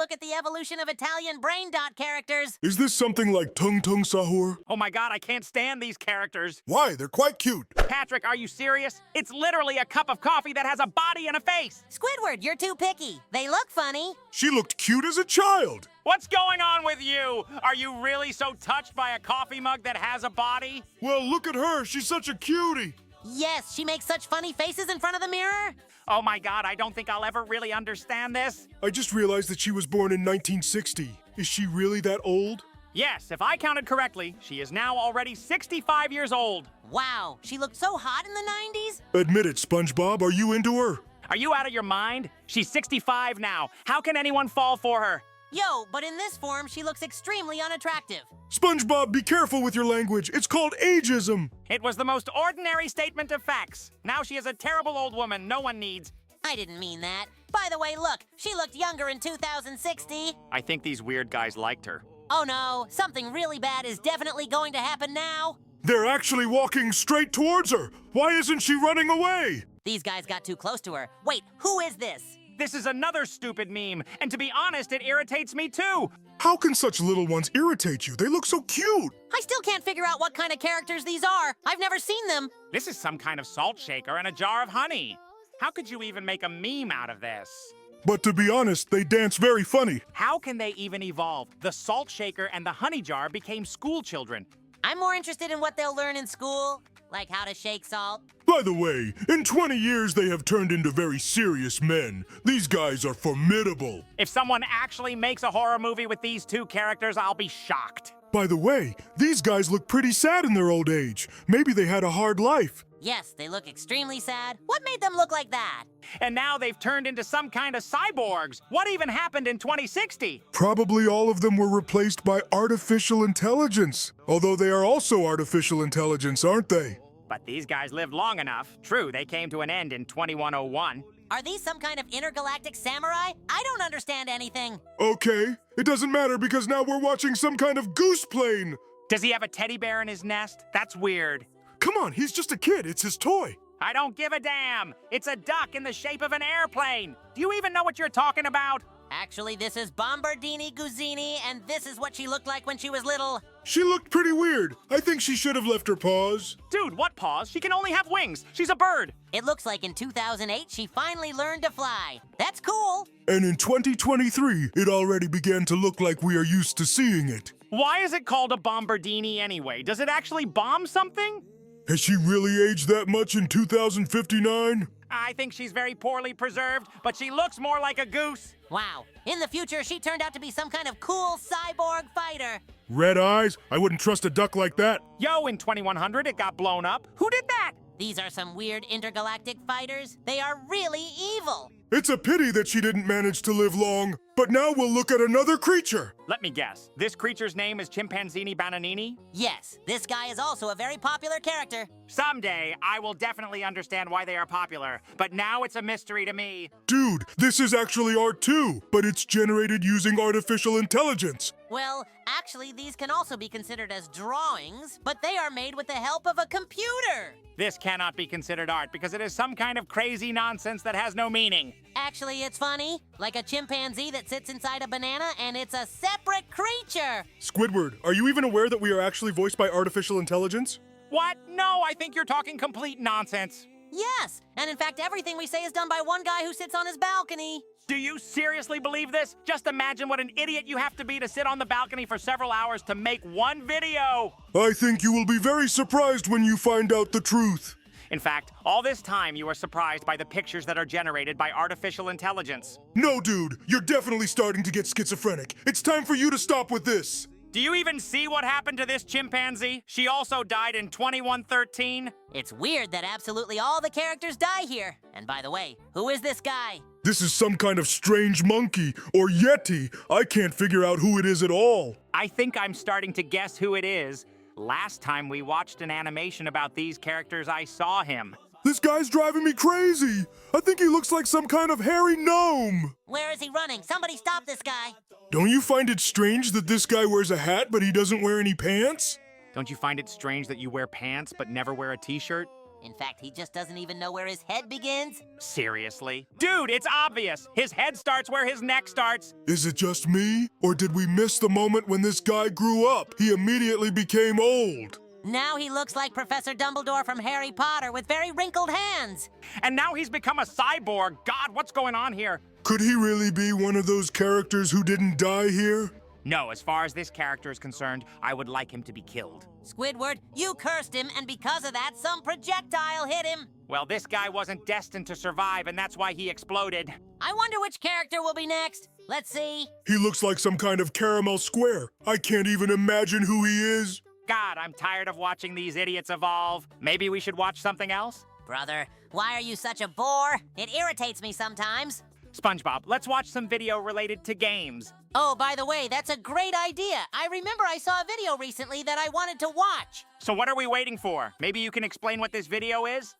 look at the evolution of Italian brain dot characters. Is this something like Tung Tung Sahur? Oh my god, I can't stand these characters. Why? They're quite cute. Patrick, are you serious? It's literally a cup of coffee that has a body and a face. Squidward, you're too picky. They look funny. She looked cute as a child. What's going on with you? Are you really so touched by a coffee mug that has a body? Well, look at her. She's such a cutie. Yes, she makes such funny faces in front of the mirror. Oh my god, I don't think I'll ever really understand this. I just realized that she was born in 1960. Is she really that old? Yes, if I counted correctly, she is now already 65 years old. Wow, she looked so hot in the 90s. Admit it, Spongebob. Are you into her? Are you out of your mind? She's 65 now. How can anyone fall for her? Yo, but in this form, she looks extremely unattractive. Spongebob, be careful with your language. It's called ageism. It was the most ordinary statement of facts. Now she is a terrible old woman no one needs. I didn't mean that. By the way, look, she looked younger in 2060. I think these weird guys liked her. Oh no, something really bad is definitely going to happen now. They're actually walking straight towards her. Why isn't she running away? These guys got too close to her. Wait, who is this? This is another stupid meme, and to be honest, it irritates me too. How can such little ones irritate you? They look so cute. I still can't figure out what kind of characters these are. I've never seen them. This is some kind of salt shaker and a jar of honey. How could you even make a meme out of this? But to be honest, they dance very funny. How can they even evolve? The salt shaker and the honey jar became school children. I'm more interested in what they'll learn in school, like how to shake salt. By the way, in 20 years they have turned into very serious men. These guys are formidable. If someone actually makes a horror movie with these two characters, I'll be shocked. By the way, these guys look pretty sad in their old age. Maybe they had a hard life. Yes, they look extremely sad. What made them look like that? And now they've turned into some kind of cyborgs. What even happened in 2060? Probably all of them were replaced by artificial intelligence. Although they are also artificial intelligence, aren't they? But these guys lived long enough. True, they came to an end in 2101. Are these some kind of intergalactic samurai? I don't understand anything. Okay, it doesn't matter because now we're watching some kind of goose plane. Does he have a teddy bear in his nest? That's weird. Come on, he's just a kid. It's his toy. I don't give a damn. It's a duck in the shape of an airplane. Do you even know what you're talking about? Actually, this is Bombardini Guzzini, and this is what she looked like when she was little. She looked pretty weird. I think she should have left her paws. Dude, what paws? She can only have wings. She's a bird. It looks like in 2008, she finally learned to fly. That's cool. And in 2023, it already began to look like we are used to seeing it. Why is it called a Bombardini anyway? Does it actually bomb something? Has she really aged that much in 2059? I think she's very poorly preserved, but she looks more like a goose. Wow. In the future, she turned out to be some kind of cool cyborg fighter. Red eyes? I wouldn't trust a duck like that. Yo, in 2100, it got blown up. Who did that? These are some weird intergalactic fighters. They are really evil. It's a pity that she didn't manage to live long. But now we'll look at another creature. Let me guess. This creature's name is Chimpanzini Bananini? Yes, this guy is also a very popular character. Someday, I will definitely understand why they are popular, but now it's a mystery to me. Dude, this is actually art too, but it's generated using artificial intelligence. Well, actually, these can also be considered as drawings, but they are made with the help of a computer. This cannot be considered art because it is some kind of crazy nonsense that has no meaning. Actually, it's funny. Like a chimpanzee that sits inside a banana, and it's a separate creature. Squidward, are you even aware that we are actually voiced by artificial intelligence? What? No, I think you're talking complete nonsense. Yes, and in fact, everything we say is done by one guy who sits on his balcony. Do you seriously believe this? Just imagine what an idiot you have to be to sit on the balcony for several hours to make one video. I think you will be very surprised when you find out the truth. In fact, all this time you are surprised by the pictures that are generated by artificial intelligence. No, dude, you're definitely starting to get schizophrenic. It's time for you to stop with this. Do you even see what happened to this chimpanzee? She also died in 2113. It's weird that absolutely all the characters die here. And by the way, who is this guy? This is some kind of strange monkey or yeti. I can't figure out who it is at all. I think I'm starting to guess who it is. Last time we watched an animation about these characters, I saw him. This guy's driving me crazy. I think he looks like some kind of hairy gnome. Where is he running? Somebody stop this guy. Don't you find it strange that this guy wears a hat but he doesn't wear any pants? Don't you find it strange that you wear pants but never wear a t-shirt? In fact, he just doesn't even know where his head begins. Seriously? Dude, it's obvious. His head starts where his neck starts. Is it just me? Or did we miss the moment when this guy grew up? He immediately became old. Now he looks like Professor Dumbledore from Harry Potter with very wrinkled hands. And now he's become a cyborg. God, what's going on here? Could he really be one of those characters who didn't die here? No, as far as this character is concerned, I would like him to be killed. Squidward, you cursed him, and because of that, some projectile hit him. Well, this guy wasn't destined to survive, and that's why he exploded. I wonder which character will be next. Let's see. He looks like some kind of caramel square. I can't even imagine who he is. God, I'm tired of watching these idiots evolve. Maybe we should watch something else? Brother, why are you such a bore? It irritates me sometimes. SpongeBob, let's watch some video related to games. Oh, by the way, that's a great idea. I remember I saw a video recently that I wanted to watch. So what are we waiting for? Maybe you can explain what this video is?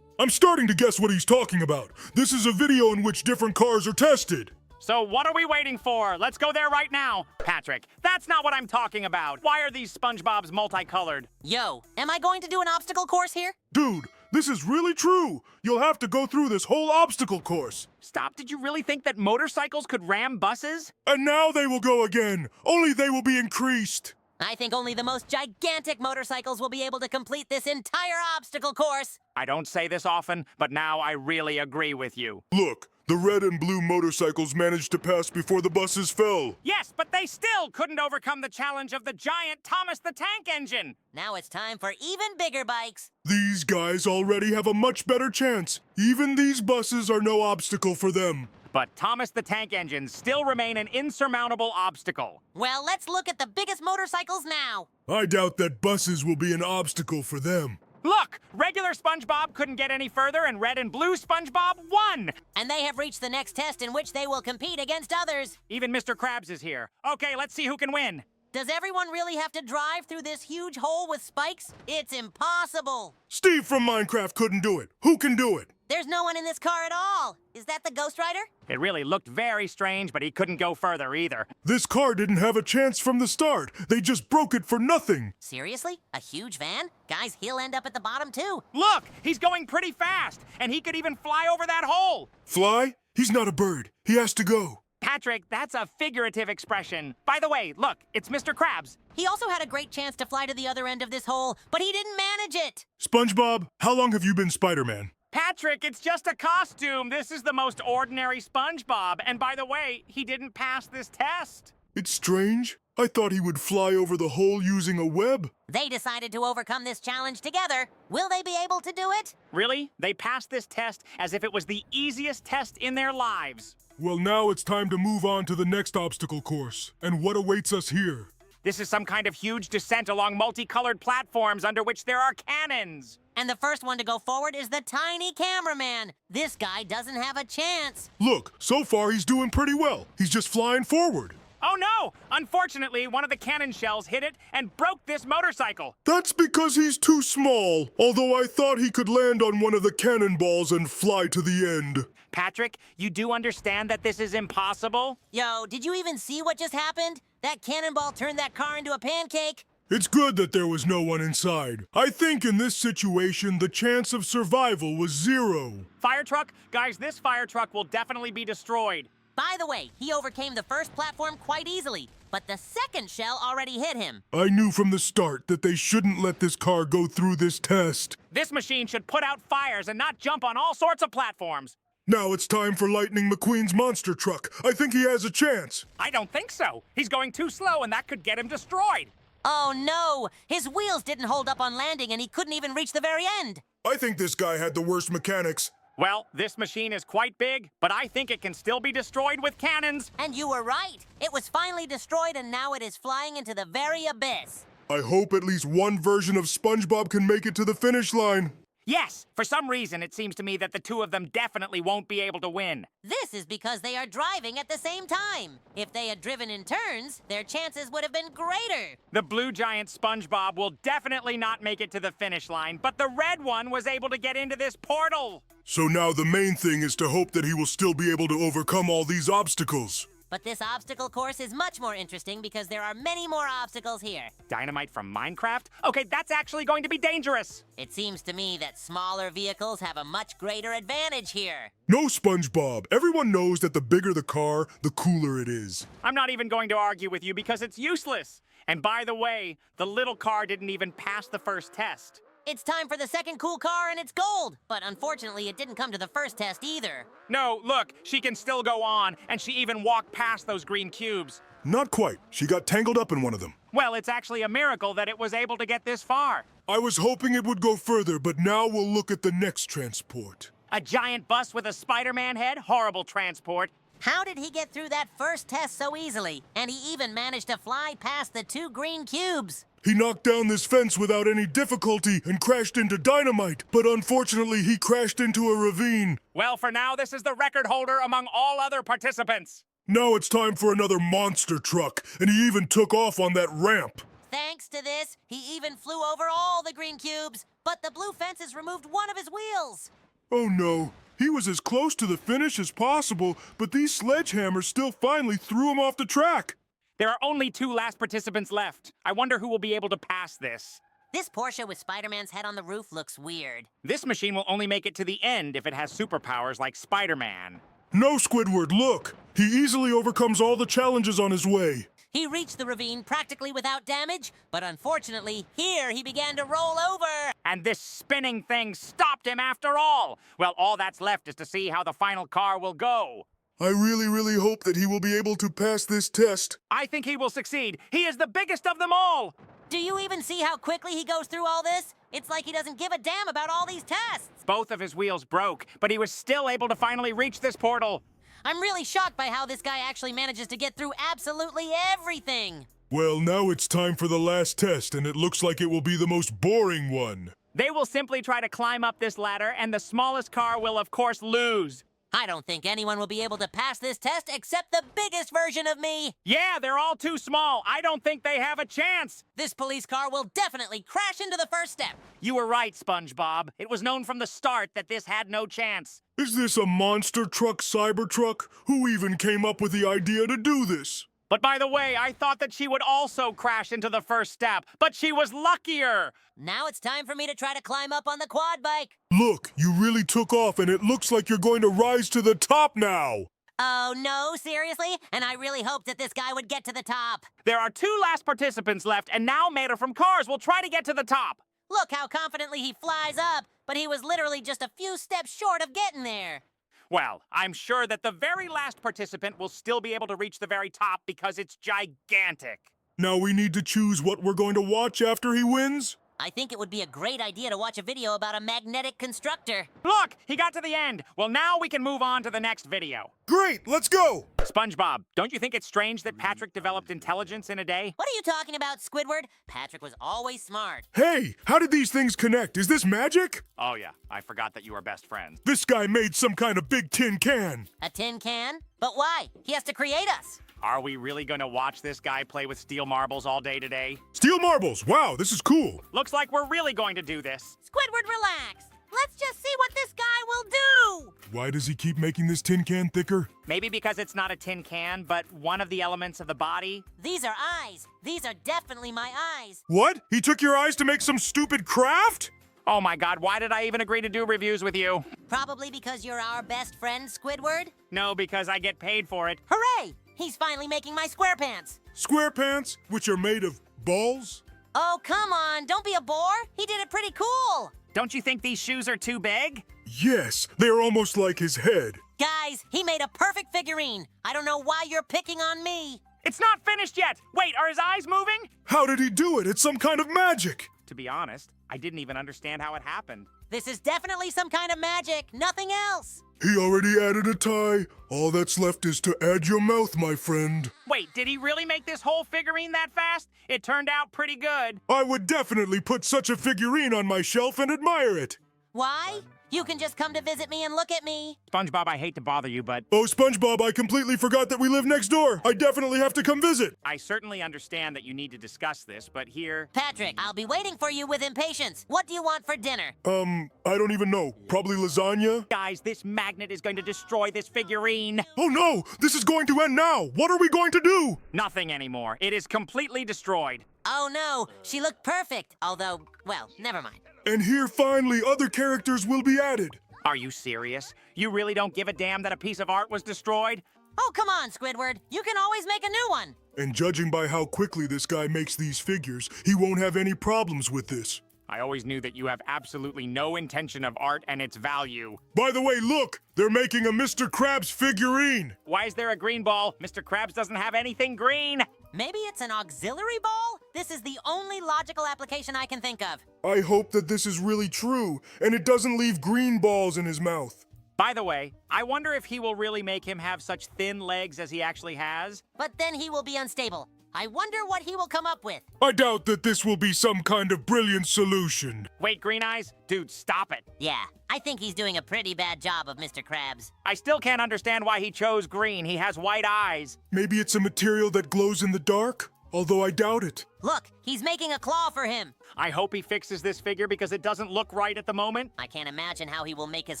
I'm starting to guess what he's talking about. This is a video in which different cars are tested. So what are we waiting for? Let's go there right now. Patrick, that's not what I'm talking about. Why are these SpongeBobs multicolored? Yo, am I going to do an obstacle course here? Dude, this is really true. You'll have to go through this whole obstacle course. Stop, did you really think that motorcycles could ram buses? And now they will go again. Only they will be increased. I think only the most gigantic motorcycles will be able to complete this entire obstacle course. I don't say this often, but now I really agree with you. Look, the red and blue motorcycles managed to pass before the buses fell. Yes, but they still couldn't overcome the challenge of the giant Thomas the Tank Engine. Now it's time for even bigger bikes. These guys already have a much better chance. Even these buses are no obstacle for them. But Thomas the Tank Engines still remain an insurmountable obstacle. Well, let's look at the biggest motorcycles now. I doubt that buses will be an obstacle for them. Look, regular SpongeBob couldn't get any further, and red and blue SpongeBob won! And they have reached the next test in which they will compete against others. Even Mr. Krabs is here. Okay, let's see who can win. Does everyone really have to drive through this huge hole with spikes? It's impossible. Steve from Minecraft couldn't do it. Who can do it? There's no one in this car at all. Is that the Ghost Rider? It really looked very strange, but he couldn't go further either. This car didn't have a chance from the start. They just broke it for nothing. Seriously? A huge van? Guys, he'll end up at the bottom too. Look, he's going pretty fast, and he could even fly over that hole. Fly? He's not a bird. He has to go. Patrick, that's a figurative expression. By the way, look, it's Mr. Krabs. He also had a great chance to fly to the other end of this hole, but he didn't manage it. SpongeBob, how long have you been Spider-Man? Patrick, it's just a costume. This is the most ordinary SpongeBob. And by the way, he didn't pass this test. It's strange. I thought he would fly over the hole using a web. They decided to overcome this challenge together. Will they be able to do it? Really? They passed this test as if it was the easiest test in their lives. Well, now it's time to move on to the next obstacle course. And what awaits us here? This is some kind of huge descent along multicolored platforms under which there are cannons. And the first one to go forward is the tiny cameraman. This guy doesn't have a chance. Look, so far he's doing pretty well. He's just flying forward. Oh no! Unfortunately, one of the cannon shells hit it and broke this motorcycle. That's because he's too small, although I thought he could land on one of the cannonballs and fly to the end. Patrick, you do understand that this is impossible? Yo, did you even see what just happened? That cannonball turned that car into a pancake. It's good that there was no one inside. I think in this situation, the chance of survival was 0. Fire truck? Guys, this fire truck will definitely be destroyed. By the way, he overcame the first platform quite easily, but the second shell already hit him. I knew from the start that they shouldn't let this car go through this test. This machine should put out fires and not jump on all sorts of platforms. Now it's time for Lightning McQueen's monster truck. I think he has a chance. I don't think so. He's going too slow and that could get him destroyed. Oh no! His wheels didn't hold up on landing and he couldn't even reach the very end. I think this guy had the worst mechanics. Well, this machine is quite big, but I think it can still be destroyed with cannons. And you were right. It was finally destroyed and now it is flying into the very abyss. I hope at least one version of SpongeBob can make it to the finish line. Yes, for some reason it seems to me that the two of them definitely won't be able to win. This is because they are driving at the same time. If they had driven in turns, their chances would have been greater. The blue giant SpongeBob will definitely not make it to the finish line, but the red one was able to get into this portal. So now the main thing is to hope that he will still be able to overcome all these obstacles. But this obstacle course is much more interesting because there are many more obstacles here. Dynamite from Minecraft? Okay, that's actually going to be dangerous. It seems to me that smaller vehicles have a much greater advantage here. No, Spongebob. Everyone knows that the bigger the car, the cooler it is. I'm not even going to argue with you because it's useless. And by the way, the little car didn't even pass the first test. It's time for the second cool car and it's gold. But unfortunately, it didn't come to the first test either. No, look, she can still go on, and she even walked past those green cubes. Not quite. She got tangled up in one of them. Well, it's actually a miracle that it was able to get this far. I was hoping it would go further, but now we'll look at the next transport. A giant bus with a Spider-Man head? Horrible transport. How did he get through that first test so easily? And he even managed to fly past the 2 green cubes. He knocked down this fence without any difficulty and crashed into dynamite, but unfortunately he crashed into a ravine. Well, for now, this is the record holder among all other participants. Now it's time for another monster truck, and he even took off on that ramp. Thanks to this, he even flew over all the green cubes. But the blue fences removed one of his wheels. Oh no, he was as close to the finish as possible, but these sledgehammers still finally threw him off the track. There are only 2 last participants left. I wonder who will be able to pass this. This Porsche with Spider-Man's head on the roof looks weird. This machine will only make it to the end if it has superpowers like Spider-Man. No, Squidward, look! He easily overcomes all the challenges on his way. He reached the ravine practically without damage, but unfortunately, here he began to roll over. And this spinning thing stopped him after all. Well, all that's left is to see how the final car will go. I really hope that he will be able to pass this test. I think he will succeed. He is the biggest of them all. Do you even see how quickly he goes through all this? It's like he doesn't give a damn about all these tests. Both of his wheels broke, but he was still able to finally reach this portal. I'm really shocked by how this guy actually manages to get through absolutely everything. Well, now it's time for the last test, and it looks like it will be the most boring one. They will simply try to climb up this ladder, and the smallest car will, of course, lose. I don't think anyone will be able to pass this test except the biggest version of me. Yeah, they're all too small. I don't think they have a chance. This police car will definitely crash into the first step. You were right, Spongebob. It was known from the start that this had no chance. Is this a monster truck Cybertruck? Who even came up with the idea to do this? But by the way, I thought that she would also crash into the first step, but she was luckier. Now it's time for me to try to climb up on the quad bike. Look, you really took off, and it looks like you're going to rise to the top now. Oh, no, seriously? And I really hoped that this guy would get to the top. There are 2 last participants left, and now Mater from Cars will try to get to the top. Look how confidently he flies up, but he was literally just a few steps short of getting there. Well, I'm sure that the very last participant will still be able to reach the very top because it's gigantic. Now we need to choose what we're going to watch after he wins? I think it would be a great idea to watch a video about a magnetic constructor. Look, he got to the end. Well, now we can move on to the next video. Great, let's go! SpongeBob, don't you think it's strange that Patrick developed intelligence in a day? What are you talking about, Squidward? Patrick was always smart. Hey, how did these things connect? Is this magic? Oh yeah, I forgot that you are best friends. This guy made some kind of big tin can. A tin can? But why? He has to create us. Are we really going to watch this guy play with steel marbles all day today? Steel marbles, wow, this is cool. Looks like we're really going to do this. Squidward, relax. Let's just see what this guy will do. Why does he keep making this tin can thicker? Maybe because it's not a tin can, but one of the elements of the body. These are eyes. These are definitely my eyes. What? He took your eyes to make some stupid craft? Oh my god, why did I even agree to do reviews with you? Probably because you're our best friend, Squidward. No, because I get paid for it. Hooray! He's finally making my square pants. Square pants, which are made of balls? Oh, come on. Don't be a bore. He did it pretty cool. Don't you think these shoes are too big? Yes, they are almost like his head. Guys, he made a perfect figurine. I don't know why you're picking on me. It's not finished yet! Wait, are his eyes moving? How did he do it? It's some kind of magic. To be honest, I didn't even understand how it happened. This is definitely some kind of magic. Nothing else. He already added a tie. All that's left is to add your mouth, my friend. Wait, did he really make this whole figurine that fast? It turned out pretty good. I would definitely put such a figurine on my shelf and admire it. Why? You can just come to visit me and look at me. SpongeBob, I hate to bother you, but Oh, SpongeBob, I completely forgot that we live next door. I definitely have to come visit. I certainly understand that you need to discuss this, but here... Patrick, I'll be waiting for you with impatience. What do you want for dinner? I don't even know. Probably lasagna? Guys, this magnet is going to destroy this figurine. Oh no! This is going to end now! What are we going to do? Nothing anymore. It is completely destroyed. Oh no, she looked perfect. Although, well, never mind. And here, finally, other characters will be added. Are you serious? You really don't give a damn that a piece of art was destroyed? Oh, come on, Squidward. You can always make a new one. And judging by how quickly this guy makes these figures, he won't have any problems with this. I always knew that you have absolutely no intention of art and its value. By the way, look! They're making a Mr. Krabs figurine! Why is there a green ball? Mr. Krabs doesn't have anything green. Maybe it's an auxiliary ball? This is the only logical application I can think of. I hope that this is really true, and it doesn't leave green balls in his mouth. By the way, I wonder if he will really make him have such thin legs as he actually has. But then he will be unstable. I wonder what he will come up with. I doubt that this will be some kind of brilliant solution. Wait, Green Eyes? Dude, stop it. Yeah, I think he's doing a pretty bad job of Mr. Krabs. I still can't understand why he chose green. He has white eyes. Maybe it's a material that glows in the dark? Although I doubt it. Look, he's making a claw for him. I hope he fixes this figure because it doesn't look right at the moment. I can't imagine how he will make his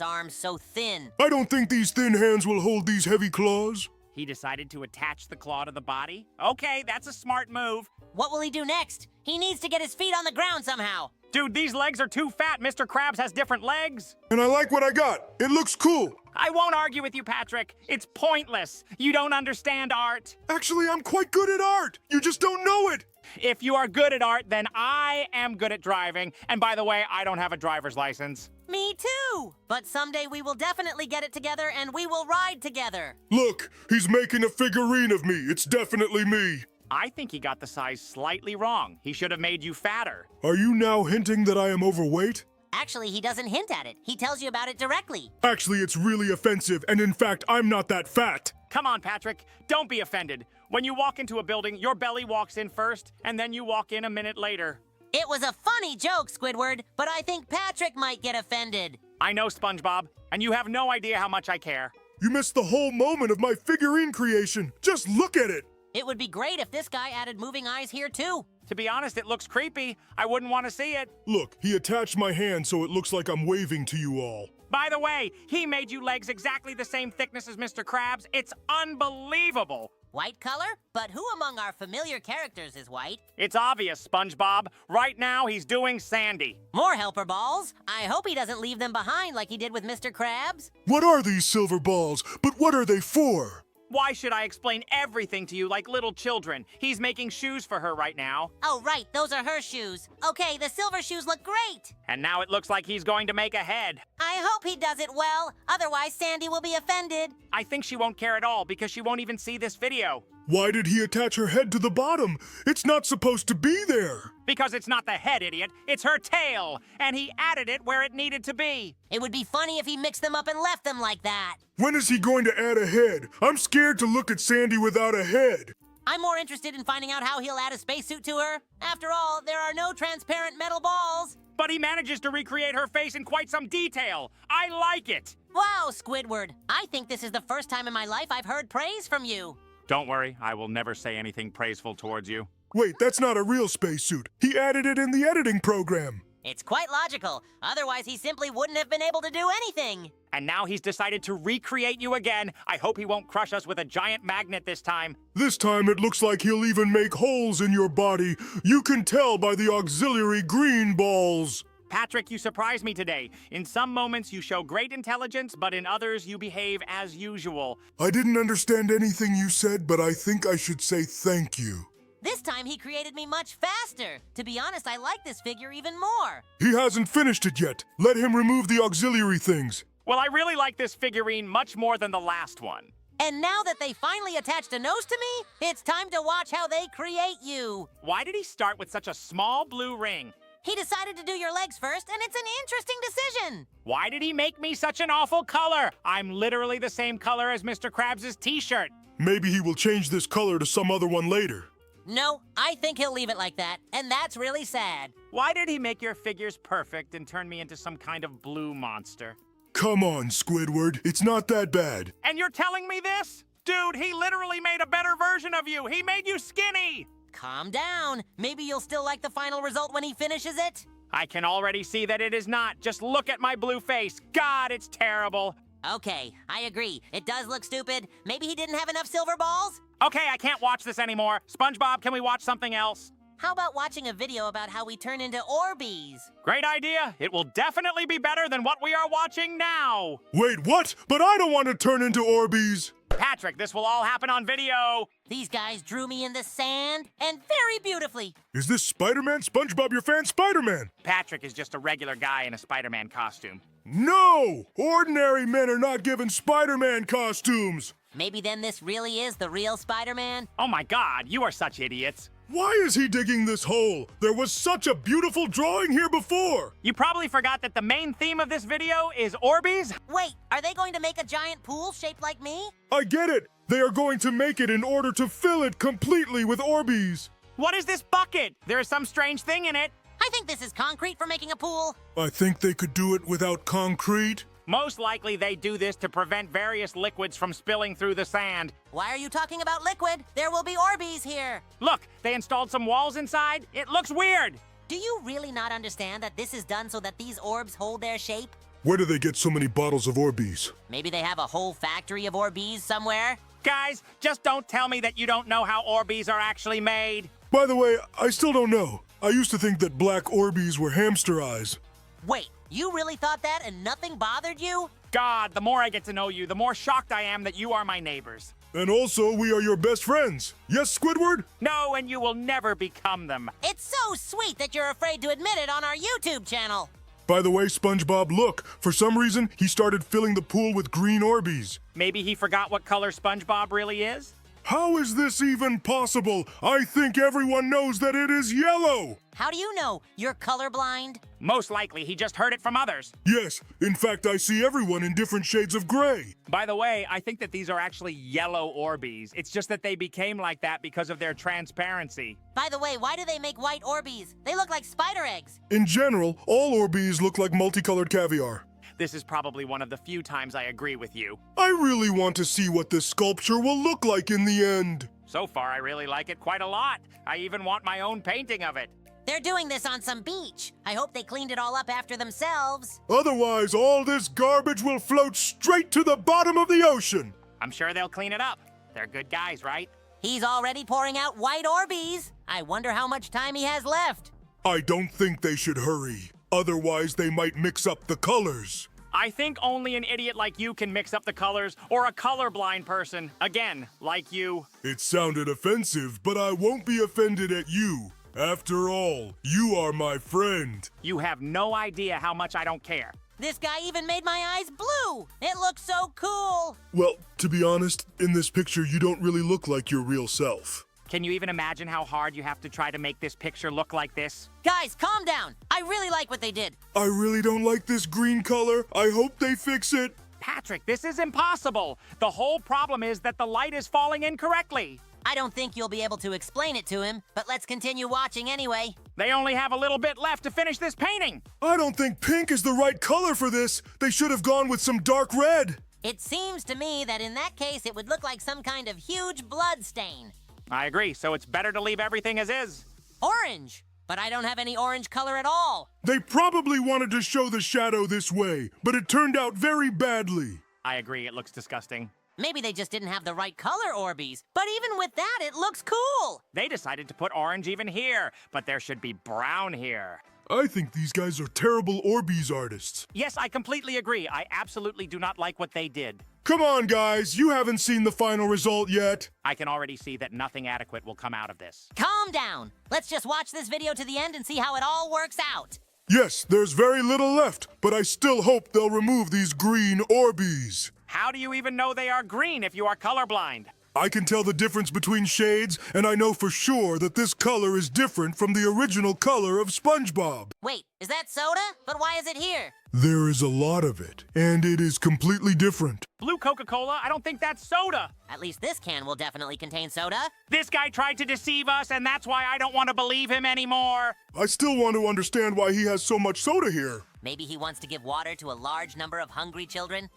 arms so thin. I don't think these thin hands will hold these heavy claws. He decided to attach the claw to the body? Okay, that's a smart move. What will he do next? He needs to get his feet on the ground somehow. Dude, these legs are too fat. Mr. Krabs has different legs. And I like what I got. It looks cool. I won't argue with you, Patrick. It's pointless. You don't understand art. Actually, I'm quite good at art. You just don't know it. If you are good at art, then I am good at driving. And by the way, I don't have a driver's license. Me too. But someday we will definitely get it together and we will ride together. Look, he's making a figurine of me. It's definitely me. I think he got the size slightly wrong. He should have made you fatter. Are you now hinting that I am overweight? Actually, he doesn't hint at it. He tells you about it directly. Actually, it's really offensive, and in fact, I'm not that fat. Come on, Patrick. Don't be offended. When you walk into a building, your belly walks in first, and then you walk in a minute later. It was a funny joke, Squidward, but I think Patrick might get offended. I know, SpongeBob, and you have no idea how much I care. You missed the whole moment of my figurine creation. Just look at it. It would be great if this guy added moving eyes here too. To be honest, it looks creepy. I wouldn't want to see it. Look, he attached my hand so it looks like I'm waving to you all. By the way, he made you legs exactly the same thickness as Mr. Krabs. It's unbelievable. White color? But who among our familiar characters is white? It's obvious, SpongeBob. Right now, he's doing Sandy. More helper balls. I hope he doesn't leave them behind like he did with Mr. Krabs. What are these silver balls? But what are they for? Why should I explain everything to you like little children? He's making shoes for her right now. Oh, right, those are her shoes. Okay, the silver shoes look great. And now it looks like he's going to make a head. I hope he does it well, otherwise Sandy will be offended. I think she won't care at all because she won't even see this video. Why did he attach her head to the bottom? It's not supposed to be there. Because it's not the head, idiot. It's her tail. And he added it where it needed to be. It would be funny if he mixed them up and left them like that. When is he going to add a head? I'm scared to look at Sandy without a head. I'm more interested in finding out how he'll add a spacesuit to her. After all, there are no transparent metal balls. But he manages to recreate her face in quite some detail. I like it. Wow, Squidward. I think this is the first time in my life I've heard praise from you. Don't worry, I will never say anything praiseful towards you. Wait, that's not a real spacesuit. He added it in the editing program. It's quite logical. Otherwise, he simply wouldn't have been able to do anything. And now he's decided to recreate you again. I hope he won't crush us with a giant magnet this time. This time it looks like he'll even make holes in your body. You can tell by the auxiliary green balls. Patrick, you surprise me today. In some moments, you show great intelligence, but in others, you behave as usual. I didn't understand anything you said, but I think I should say thank you. This time he created me much faster. To be honest, I like this figure even more. He hasn't finished it yet. Let him remove the auxiliary things. Well, I really like this figurine much more than the last one. And now that they finally attached a nose to me, it's time to watch how they create you. Why did he start with such a small blue ring? He decided to do your legs first, and it's an interesting decision. Why did he make me such an awful color? I'm literally the same color as Mr. Krabs' t-shirt. Maybe he will change this color to some other one later. No, I think he'll leave it like that, and that's really sad. Why did he make your figures perfect and turn me into some kind of blue monster? Come on, Squidward. It's not that bad. And you're telling me this? Dude, he literally made a better version of you. He made you skinny. Calm down. Maybe you'll still like the final result when he finishes it. I can already see that it is not. Just look at my blue face. God, it's terrible. Okay, I agree. It does look stupid. Maybe he didn't have enough silver balls? Okay, I can't watch this anymore. SpongeBob, can we watch something else? How about watching a video about how we turn into Orbeez? Great idea. It will definitely be better than what we are watching now. Wait, what? But I don't want to turn into Orbeez. Patrick, this will all happen on video. These guys drew me in the sand, and very beautifully. Is this Spider-Man? SpongeBob, your fan, Spider-Man. Patrick is just a regular guy in a Spider-Man costume. No! Ordinary men are not given Spider-Man costumes. Maybe then this really is the real Spider-Man? Oh my God, you are such idiots. Why is he digging this hole? There was such a beautiful drawing here before. You probably forgot that the main theme of this video is Orbeez. Wait, are they going to make a giant pool shaped like me? I get it. They are going to make it in order to fill it completely with Orbeez. What is this bucket? There is some strange thing in it. I think this is concrete for making a pool. I think they could do it without concrete. Most likely they do this to prevent various liquids from spilling through the sand. Why are you talking about liquid? There will be Orbeez here. Look, they installed some walls inside. It looks weird. Do you really not understand that this is done so that these orbs hold their shape? Where do they get so many bottles of Orbeez? Maybe they have a whole factory of Orbeez somewhere? Guys, just don't tell me that you don't know how Orbeez are actually made. By the way, I still don't know. I used to think that black Orbeez were hamster eyes. Wait, you really thought that and nothing bothered you? God, the more I get to know you, the more shocked I am that you are my neighbors. And also, we are your best friends. Yes, Squidward? No, and you will never become them. It's so sweet that you're afraid to admit it on our YouTube channel. By the way, SpongeBob, look. For some reason, he started filling the pool with green Orbeez. Maybe he forgot what color SpongeBob really is? How is this even possible? I think everyone knows that it is yellow. How do you know? You're colorblind? Most likely, he just heard it from others. Yes, in fact, I see everyone in different shades of gray. By the way, I think that these are actually yellow Orbeez. It's just that they became like that because of their transparency. By the way, why do they make white Orbeez? They look like spider eggs. In general, all Orbeez look like multicolored caviar. This is probably one of the few times I agree with you. I really want to see what this sculpture will look like in the end. So far, I really like it quite a lot. I even want my own painting of it. They're doing this on some beach. I hope they cleaned it all up after themselves. Otherwise, all this garbage will float straight to the bottom of the ocean. I'm sure they'll clean it up. They're good guys, right? He's already pouring out white Orbeez. I wonder how much time he has left. I don't think they should hurry. Otherwise, they might mix up the colors. I think only an idiot like you can mix up the colors, or a colorblind person. Again, like you. It sounded offensive, but I won't be offended at you. After all, you are my friend. You have no idea how much I don't care. This guy even made my eyes blue. It looks so cool. Well, to be honest, in this picture, you don't really look like your real self. Can you even imagine how hard you have to try to make this picture look like this? Guys, calm down. I really like what they did. I really don't like this green color. I hope they fix it. Patrick, this is impossible. The whole problem is that the light is falling incorrectly. I don't think you'll be able to explain it to him, but let's continue watching anyway. They only have a little bit left to finish this painting. I don't think pink is the right color for this. They should have gone with some dark red. It seems to me that in that case, it would look like some kind of huge blood stain. I agree, so it's better to leave everything as is. Orange, but I don't have any orange color at all. They probably wanted to show the shadow this way, but it turned out very badly. I agree, it looks disgusting. Maybe they just didn't have the right color Orbeez, but even with that, it looks cool. They decided to put orange even here, but there should be brown here. I think these guys are terrible Orbeez artists. Yes, I completely agree. I absolutely do not like what they did. Come on, guys. You haven't seen the final result yet. I can already see that nothing adequate will come out of this. Calm down. Let's just watch this video to the end and see how it all works out. Yes, there's very little left, but I still hope they'll remove these green Orbeez. How do you even know they are green if you are colorblind? I can tell the difference between shades, and I know for sure that this color is different from the original color of Spongebob. Wait, is that soda? But why is it here? There is a lot of it, and it is completely different. Blue Coca-Cola? I don't think that's soda. At least this can will definitely contain soda. This guy tried to deceive us, and that's why I don't want to believe him anymore. I still want to understand why he has so much soda here. Maybe he wants to give water to a large number of hungry children?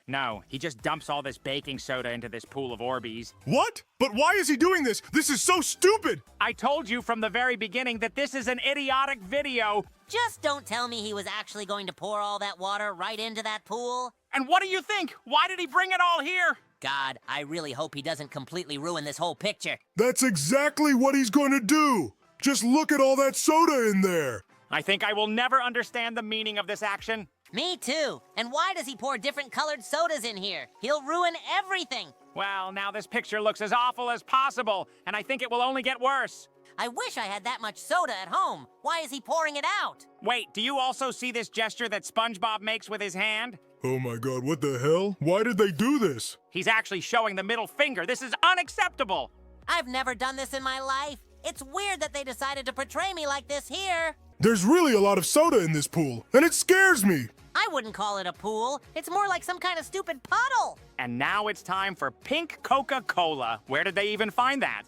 No. He just dumps all this baking soda into this pool of Orbeez. What? But why is he doing this? This is so stupid! I told you from the very beginning that this is an idiotic video. Just don't tell me he was actually going to pour all that water right into that pool. And what do you think? Why did he bring it all here? God, I really hope he doesn't completely ruin this whole picture. That's exactly what he's going to do! Just look at all that soda in there! I think I will never understand the meaning of this action. Me too. And why does he pour different colored sodas in here? He'll ruin everything. Well, now this picture looks as awful as possible, and I think it will only get worse. I wish I had that much soda at home. Why is he pouring it out? Wait, do you also see this gesture that SpongeBob makes with his hand? Oh my god, what the hell? Why did they do this? He's actually showing the middle finger. This is unacceptable. I've never done this in my life. It's weird that they decided to portray me like this here. There's really a lot of soda in this pool, and it scares me! I wouldn't call it a pool. It's more like some kind of stupid puddle. And now it's time for pink Coca-Cola. Where did they even find that?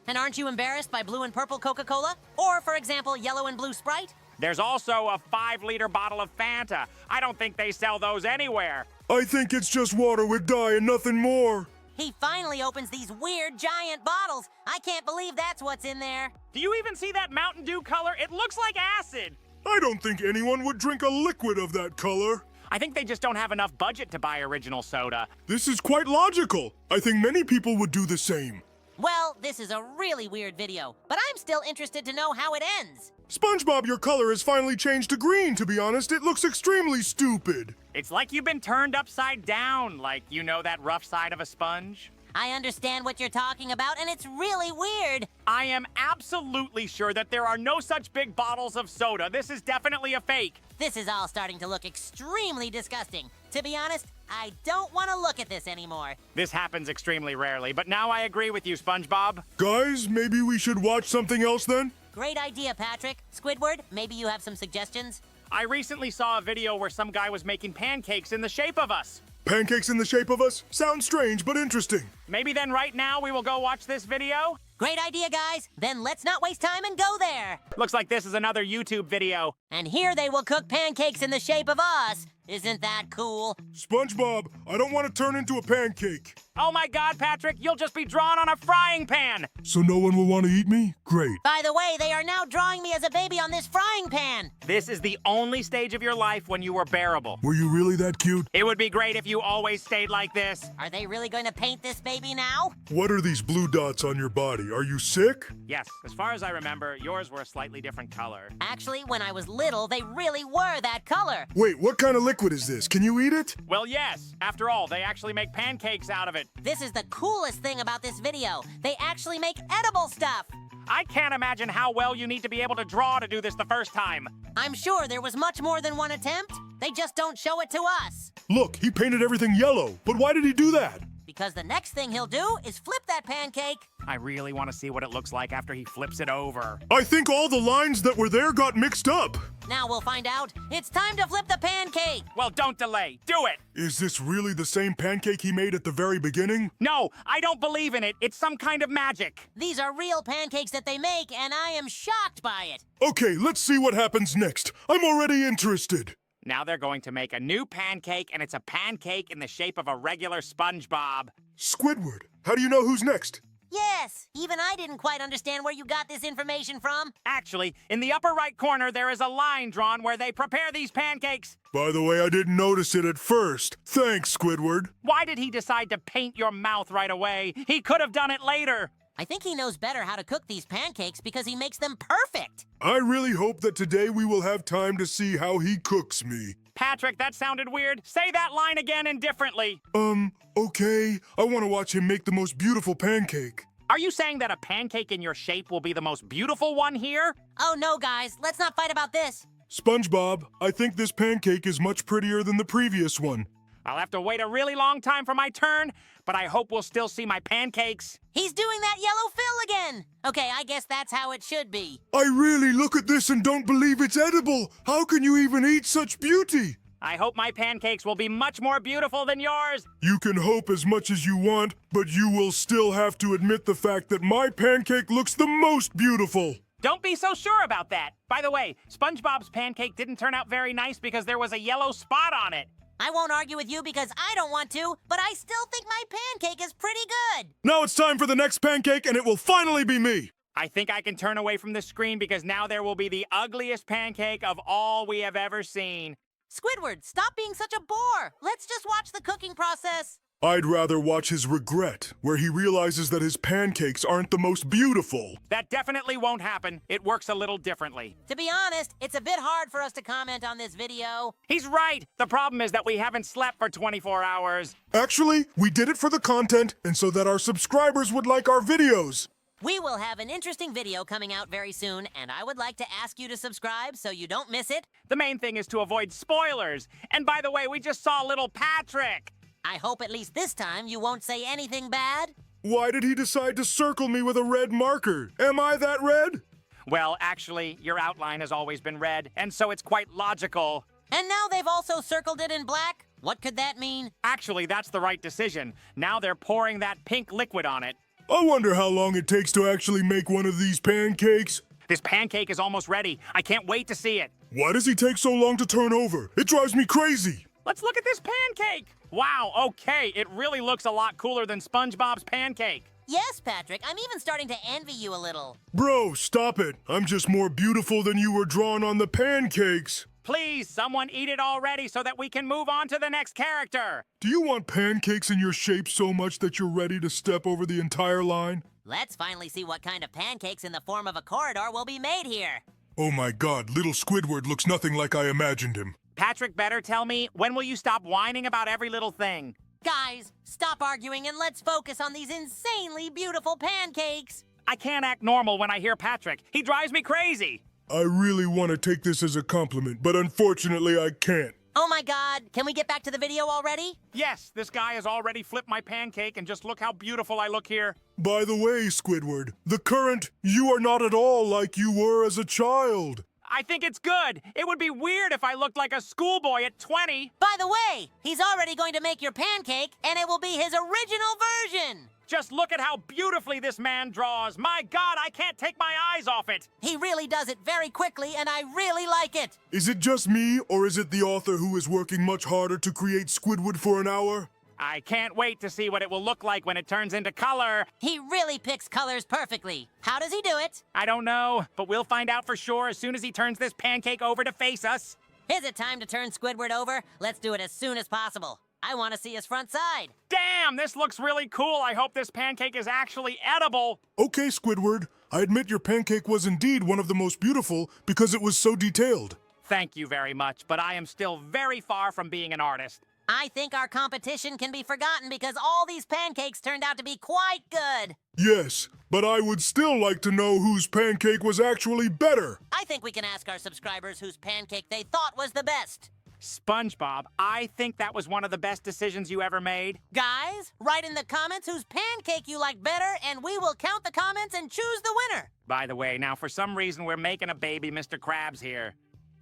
And aren't you embarrassed by blue and purple Coca-Cola? Or, for example, yellow and blue Sprite? There's also a 5-liter bottle of Fanta. I don't think they sell those anywhere. I think it's just water with dye and nothing more. He finally opens these weird giant bottles. I can't believe that's what's in there. Do you even see that Mountain Dew color? It looks like acid. I don't think anyone would drink a liquid of that color. I think they just don't have enough budget to buy original soda. This is quite logical. I think many people would do the same. Well, this is a really weird video, but I'm still interested to know how it ends. SpongeBob, your color has finally changed to green, to be honest. It looks extremely stupid. It's like you've been turned upside down, like, you know, that rough side of a sponge. I understand what you're talking about, and it's really weird. I am absolutely sure that there are no such big bottles of soda. This is definitely a fake. This is all starting to look extremely disgusting. To be honest, I don't want to look at this anymore. This happens extremely rarely, but now I agree with you, SpongeBob. Guys, maybe we should watch something else then? Great idea, Patrick. Squidward, maybe you have some suggestions? I recently saw a video where some guy was making pancakes in the shape of us. Pancakes in the shape of us? Sounds strange, but interesting. Maybe then right now we will go watch this video? Great idea, guys. Then let's not waste time and go there. Looks like this is another YouTube video. And here they will cook pancakes in the shape of us. Isn't that cool? SpongeBob, I don't want to turn into a pancake. Oh my God, Patrick, you'll just be drawn on a frying pan. So no one will want to eat me? Great. By the way, they are now drawing me as a baby on this frying pan. This is the only stage of your life when you were bearable. Were you really that cute? It would be great if you always stayed like this. Are they really going to paint this baby now? What are these blue dots on your body? Are you sick? Yes, as far as I remember, yours were a slightly different color. Actually, when I was little, they really were that color. Wait, what kind of liquid is this? Can you eat it? Well, yes. After all, they actually make pancakes out of it. This is the coolest thing about this video. They actually make edible stuff. I can't imagine how well you need to be able to draw to do this the first time. I'm sure there was much more than one attempt. They just don't show it to us. Look, he painted everything yellow. But why did he do that? Because the next thing he'll do is flip that pancake. I really want to see what it looks like after he flips it over. I think all the lines that were there got mixed up. Now we'll find out. It's time to flip the pancake. Well, don't delay. Do it. Is this really the same pancake he made at the very beginning? No, I don't believe in it. It's some kind of magic. These are real pancakes that they make, and I am shocked by it. Okay, let's see what happens next. I'm already interested. Now they're going to make a new pancake, and it's a pancake in the shape of a regular SpongeBob. Squidward, how do you know who's next? Yes, even I didn't quite understand where you got this information from. Actually, in the upper right corner, there is a line drawn where they prepare these pancakes. By the way, I didn't notice it at first. Thanks, Squidward. Why did he decide to paint your mouth right away? He could have done it later. I think he knows better how to cook these pancakes because he makes them perfect. I really hope that today we will have time to see how he cooks me. Patrick, that sounded weird. Say that line again and differently. Okay. I want to watch him make the most beautiful pancake. Are you saying that a pancake in your shape will be the most beautiful one here? Oh no, guys, let's not fight about this. SpongeBob, I think this pancake is much prettier than the previous one. I'll have to wait a really long time for my turn, but I hope we'll still see my pancakes. He's doing that yellow fill again. Okay, I guess that's how it should be. I really look at this and don't believe it's edible. How can you even eat such beauty? I hope my pancakes will be much more beautiful than yours. You can hope as much as you want, but you will still have to admit the fact that my pancake looks the most beautiful. Don't be so sure about that. By the way, SpongeBob's pancake didn't turn out very nice because there was a yellow spot on it. I won't argue with you because I don't want to, but I still think my pancake is pretty good. Now it's time for the next pancake, and it will finally be me. I think I can turn away from the screen because now there will be the ugliest pancake of all we have ever seen. Squidward, stop being such a bore. Let's just watch the cooking process. I'd rather watch his regret, where he realizes that his pancakes aren't the most beautiful. That definitely won't happen. It works a little differently. To be honest, it's a bit hard for us to comment on this video. He's right. The problem is that we haven't slept for 24 hours. Actually, we did it for the content and so that our subscribers would like our videos. We will have an interesting video coming out very soon, and I would like to ask you to subscribe so you don't miss it. The main thing is to avoid spoilers. And by the way, we just saw little Patrick. I hope at least this time you won't say anything bad. Why did he decide to circle me with a red marker? Am I that red? Well, actually, your outline has always been red, and so it's quite logical. And now they've also circled it in black? What could that mean? Actually, that's the right decision. Now they're pouring that pink liquid on it. I wonder how long it takes to actually make one of these pancakes. This pancake is almost ready. I can't wait to see it. Why does he take so long to turn over? It drives me crazy. Let's look at this pancake. Wow, okay, it really looks a lot cooler than SpongeBob's pancake. Yes, Patrick, I'm even starting to envy you a little. Bro, stop it. I'm just more beautiful than you were drawn on the pancakes. Please, someone eat it already so that we can move on to the next character. Do you want pancakes in your shape so much that you're ready to step over the entire line? Let's finally see what kind of pancakes in the form of a corridor will be made here. Oh my god, little Squidward looks nothing like I imagined him. Patrick better tell me, when will you stop whining about every little thing? Guys, stop arguing and let's focus on these insanely beautiful pancakes. I can't act normal when I hear Patrick. He drives me crazy. I really want to take this as a compliment, but unfortunately I can't. Oh my god, can we get back to the video already? Yes, this guy has already flipped my pancake, and just look how beautiful I look here. By the way, Squidward, the current, you are not at all like you were as a child. I think it's good. It would be weird if I looked like a schoolboy at 20. By the way, he's already going to make your pancake, and it will be his original version. Just look at how beautifully this man draws. My God, I can't take my eyes off it. He really does it very quickly, and I really like it. Is it just me, or is it the author who is working much harder to create Squidward for an hour? I can't wait to see what it will look like when it turns into color. He really picks colors perfectly. How does he do it? I don't know, but we'll find out for sure as soon as he turns this pancake over to face us. Is it time to turn Squidward over? Let's do it as soon as possible. I want to see his front side. Damn, this looks really cool. I hope this pancake is actually edible. Okay, Squidward, I admit your pancake was indeed one of the most beautiful because it was so detailed. Thank you very much, but I am still very far from being an artist. I think our competition can be forgotten because all these pancakes turned out to be quite good. Yes, but I would still like to know whose pancake was actually better. I think we can ask our subscribers whose pancake they thought was the best. SpongeBob, I think that was one of the best decisions you ever made. Guys, write in the comments whose pancake you like better, and we will count the comments and choose the winner. By the way, now for some reason we're making a baby Mr. Krabs here.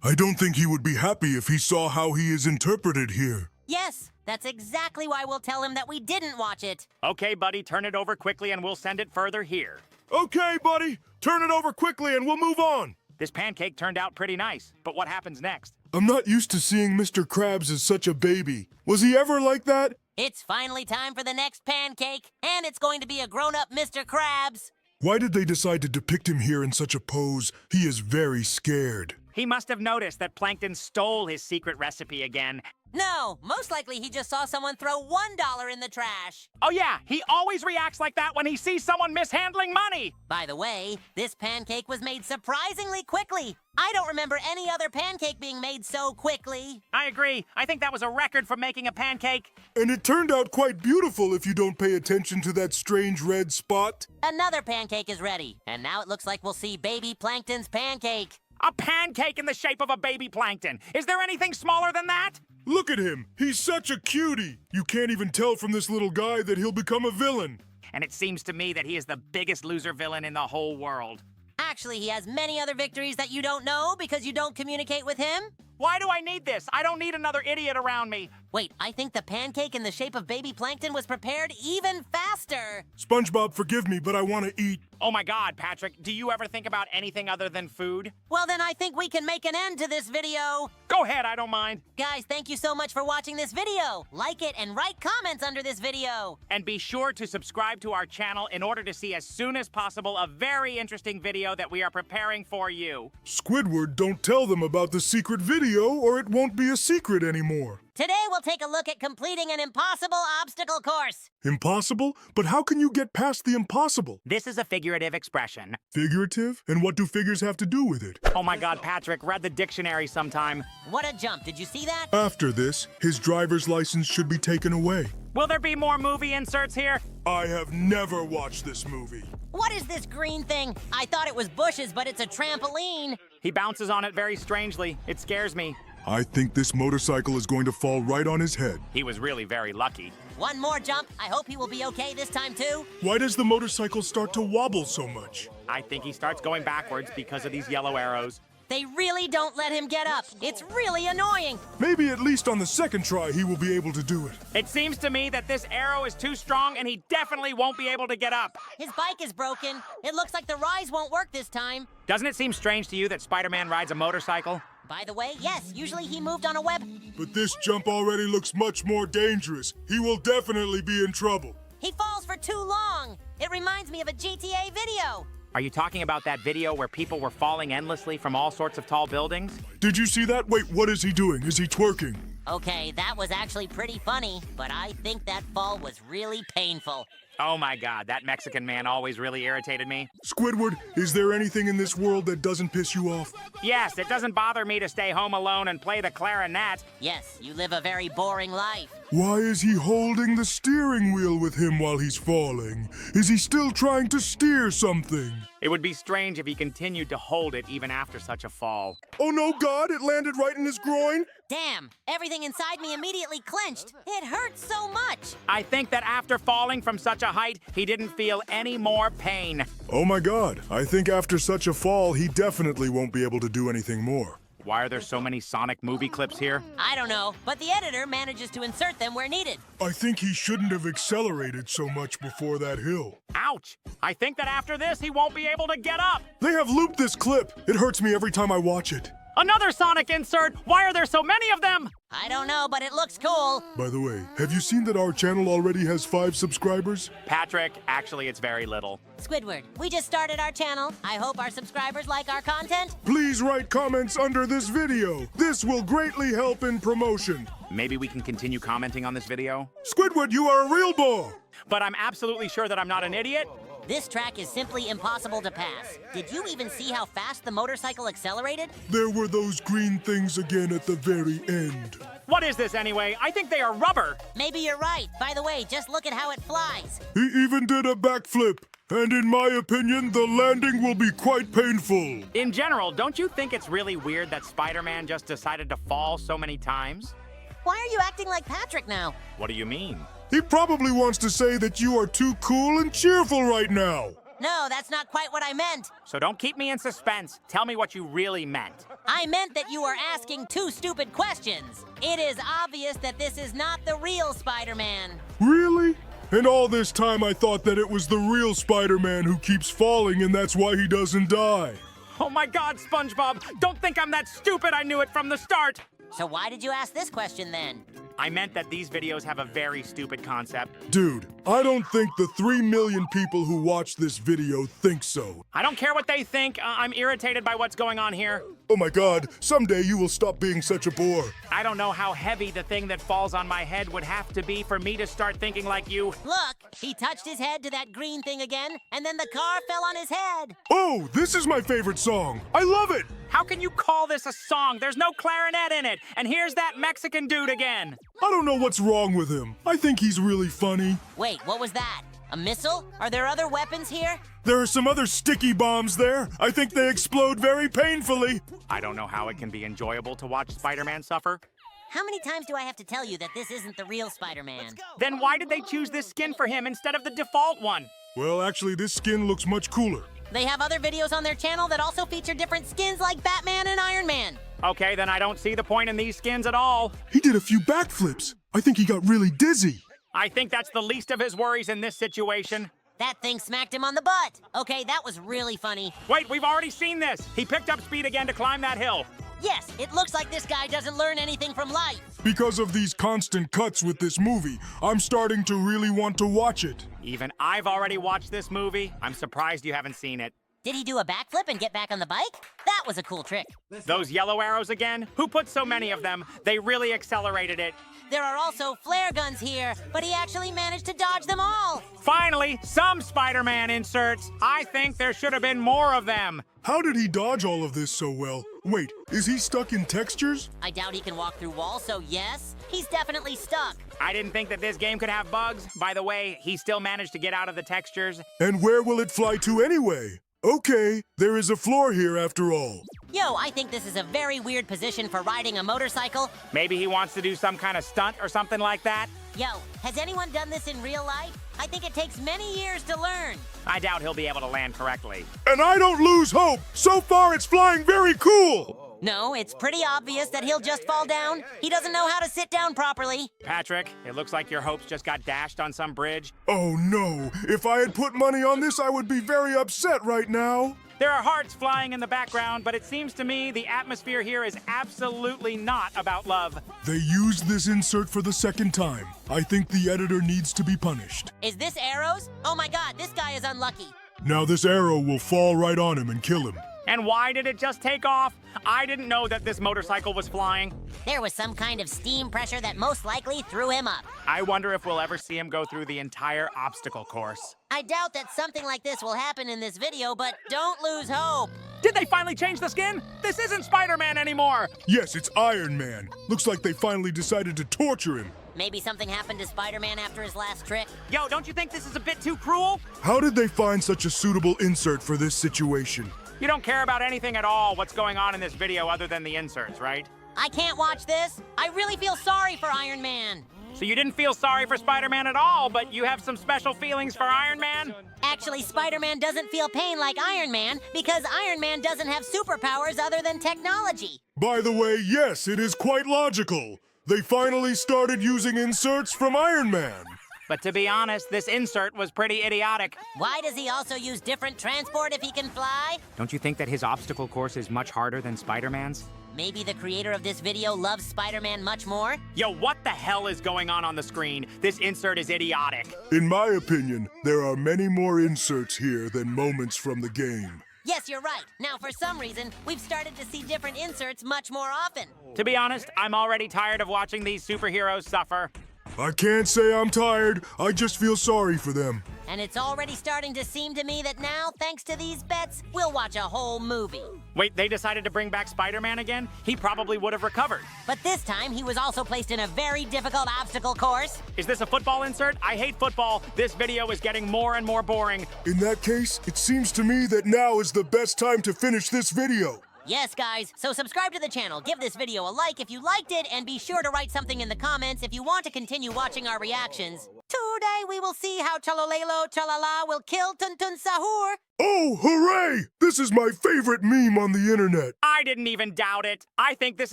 I don't think he would be happy if he saw how he is interpreted here. Yes, that's exactly why we'll tell him that we didn't watch it. Okay, buddy, turn it over quickly and we'll send it further here. Okay, buddy, turn it over quickly and we'll move on. This pancake turned out pretty nice, but what happens next? I'm not used to seeing Mr. Krabs as such a baby. Was he ever like that? It's finally time for the next pancake, and it's going to be a grown-up Mr. Krabs. Why did they decide to depict him here in such a pose? He is very scared. He must have noticed that Plankton stole his secret recipe again. No, most likely he just saw someone throw $1 in the trash. Oh yeah, he always reacts like that when he sees someone mishandling money. By the way, this pancake was made surprisingly quickly. I don't remember any other pancake being made so quickly. I agree. I think that was a record for making a pancake. And it turned out quite beautiful if you don't pay attention to that strange red spot. Another pancake is ready, and now it looks like we'll see Baby Plankton's pancake. A pancake in the shape of a baby plankton. Is there anything smaller than that? Look at him. He's such a cutie. You can't even tell from this little guy that he'll become a villain. And it seems to me that he is the biggest loser villain in the whole world. Actually, he has many other victories that you don't know because you don't communicate with him. Why do I need this? I don't need another idiot around me. Wait, I think the pancake in the shape of baby plankton was prepared even faster. SpongeBob, forgive me, but I want to eat. Oh my God, Patrick, do you ever think about anything other than food? Well, then I think we can make an end to this video. Go ahead, I don't mind. Guys, thank you so much for watching this video. Like it and write comments under this video. And be sure to subscribe to our channel in order to see as soon as possible a very interesting video that we are preparing for you. Squidward, don't tell them about the secret video or it won't be a secret anymore. Today we'll take a look at completing an impossible obstacle course. Impossible? But how can you get past the impossible? This is a figurative expression. Figurative? And what do figures have to do with it? Oh my God, Patrick, read the dictionary sometime. What a jump, did you see that? After this, his driver's license should be taken away. Will there be more movie inserts here? I have never watched this movie. What is this green thing? I thought it was bushes, but it's a trampoline. He bounces on it very strangely. It scares me. I think this motorcycle is going to fall right on his head. He was really very lucky. One more jump. I hope he will be okay this time too. Why does the motorcycle start to wobble so much? I think he starts going backwards because of these yellow arrows. They really don't let him get up. It's really annoying. Maybe at least on the second try he will be able to do it. It seems to me that this arrow is too strong and he definitely won't be able to get up. His bike is broken. It looks like the rise won't work this time. Doesn't it seem strange to you that Spider-Man rides a motorcycle? By the way, yes, usually he moved on a web. But this jump already looks much more dangerous. He will definitely be in trouble. He falls for too long. It reminds me of a GTA video. Are you talking about that video where people were falling endlessly from all sorts of tall buildings? Did you see that? Wait, what is he doing? Is he twerking? Okay, that was actually pretty funny, but I think that fall was really painful. Oh my God, that Mexican man always really irritated me. Squidward, is there anything in this world that doesn't piss you off? Yes, it doesn't bother me to stay home alone and play the clarinet. Yes, you live a very boring life. Why is he holding the steering wheel with him while he's falling? Is he still trying to steer something? It would be strange if he continued to hold it even after such a fall. Oh no, God, it landed right in his groin? Damn, everything inside me immediately clenched. It hurts so much. I think that after falling from such a height, he didn't feel any more pain. Oh my God, I think after such a fall, he definitely won't be able to do anything more. Why are there so many Sonic movie clips here? I don't know, but the editor manages to insert them where needed. I think he shouldn't have accelerated so much before that hill. Ouch! I think that after this, he won't be able to get up. They have looped this clip. It hurts me every time I watch it. Another Sonic insert! Why are there so many of them? I don't know, but it looks cool. By the way, have you seen that our channel already has 5 subscribers? Patrick, actually, it's very little. Squidward, we just started our channel. I hope our subscribers like our content. Please write comments under this video. This will greatly help in promotion. Maybe we can continue commenting on this video? Squidward, you are a real ball! But I'm absolutely sure that I'm not an idiot. This track is simply impossible to pass. Did you even see how fast the motorcycle accelerated? There were those green things again at the very end. What is this anyway? I think they are rubber. Maybe you're right. By the way, just look at how it flies. He even did a backflip. And in my opinion, the landing will be quite painful. In general, don't you think it's really weird that Spider-Man just decided to fall so many times? Why are you acting like Patrick now? What do you mean? He probably wants to say that you are too cool and cheerful right now. No, that's not quite what I meant. So don't keep me in suspense. Tell me what you really meant. I meant that you are asking 2 stupid questions. It is obvious that this is not the real Spider-Man. Really? And all this time I thought that it was the real Spider-Man who keeps falling and that's why he doesn't die. Oh my God, Spongebob! Don't think I'm that stupid. I knew it from the start. So why did you ask this question then? I meant that these videos have a very stupid concept. Dude, I don't think the 3 million people who watch this video think so. I don't care what they think. I'm irritated by what's going on here. Oh my God, someday you will stop being such a bore. I don't know how heavy the thing that falls on my head would have to be for me to start thinking like you. Look, he touched his head to that green thing again, and then the car fell on his head. Oh, this is my favorite song. I love it. How can you call this a song? There's no clarinet in it. And here's that Mexican dude again. I don't know what's wrong with him. I think he's really funny. Wait, what was that? A missile? Are there other weapons here? There are some other sticky bombs there. I think they explode very painfully. I don't know how it can be enjoyable to watch Spider-Man suffer. How many times do I have to tell you that this isn't the real Spider-Man? Then why did they choose this skin for him instead of the default one? Well, actually, this skin looks much cooler. They have other videos on their channel that also feature different skins like Batman and Iron Man. Okay, then I don't see the point in these skins at all. He did a few backflips. I think he got really dizzy. I think that's the least of his worries in this situation. That thing smacked him on the butt. Okay, that was really funny. Wait, we've already seen this. He picked up speed again to climb that hill. Yes, it looks like this guy doesn't learn anything from life. Because of these constant cuts with this movie, I'm starting to really want to watch it. Even I've already watched this movie. I'm surprised you haven't seen it. Did he do a backflip and get back on the bike? That was a cool trick. Those yellow arrows again? Who put so many of them? They really accelerated it. There are also flare guns here, but he actually managed to dodge them all. Finally, some Spider-Man inserts. I think there should have been more of them. How did he dodge all of this so well? Wait, is he stuck in textures? I doubt he can walk through walls, so yes, he's definitely stuck. I didn't think that this game could have bugs. By the way, he still managed to get out of the textures. And where will it fly to anyway? Okay, there is a floor here after all. Yo, I think this is a very weird position for riding a motorcycle. Maybe he wants to do some kind of stunt or something like that. Yo, has anyone done this in real life? I think it takes many years to learn. I doubt he'll be able to land correctly. And I don't lose hope. So far, it's flying very cool. No, it's pretty obvious that he'll just fall down. He doesn't know how to sit down properly. Patrick, it looks like your hopes just got dashed on some bridge. Oh no, if I had put money on this, I would be very upset right now. There are hearts flying in the background, but it seems to me the atmosphere here is absolutely not about love. They used this insert for the second time. I think the editor needs to be punished. Is this arrows? Oh my god, this guy is unlucky. Now this arrow will fall right on him and kill him. And why did it just take off? I didn't know that this motorcycle was flying. There was some kind of steam pressure that most likely threw him up. I wonder if we'll ever see him go through the entire obstacle course. I doubt that something like this will happen in this video, but don't lose hope. Did they finally change the skin? This isn't Spider-Man anymore. Yes, it's Iron Man. Looks like they finally decided to torture him. Maybe something happened to Spider-Man after his last trick. Yo, don't you think this is a bit too cruel? How did they find such a suitable insert for this situation? You don't care about anything at all what's going on in this video other than the inserts, right? I can't watch this. I really feel sorry for Iron Man. So you didn't feel sorry for Spider-Man at all, but you have some special feelings for Iron Man? Actually, Spider-Man doesn't feel pain like Iron Man because Iron Man doesn't have superpowers other than technology. By the way, yes, it is quite logical. They finally started using inserts from Iron Man. But to be honest, this insert was pretty idiotic. Why does he also use different transport if he can fly? Don't you think that his obstacle course is much harder than Spider-Man's? Maybe the creator of this video loves Spider-Man much more? Yo, what the hell is going on the screen? This insert is idiotic. In my opinion, there are many more inserts here than moments from the game. Yes, you're right. Now, for some reason, we've started to see different inserts much more often. To be honest, I'm already tired of watching these superheroes suffer. I can't say I'm tired, I just feel sorry for them. And it's already starting to seem to me that now, thanks to these bets, we'll watch a whole movie. Wait, they decided to bring back Spider-Man again? He probably would have recovered. But this time, he was also placed in a very difficult obstacle course. Is this a football insert? I hate football. This video is getting more and more boring. In that case, it seems to me that now is the best time to finish this video. Yes, guys, so subscribe to the channel, give this video a like if you liked it, and be sure to write something in the comments if you want to continue watching our reactions. Today we will see how Chalolelo Chalala will kill Tuntun Sahur. Oh, hooray! This is my favorite meme on the internet. I didn't even doubt it. I think this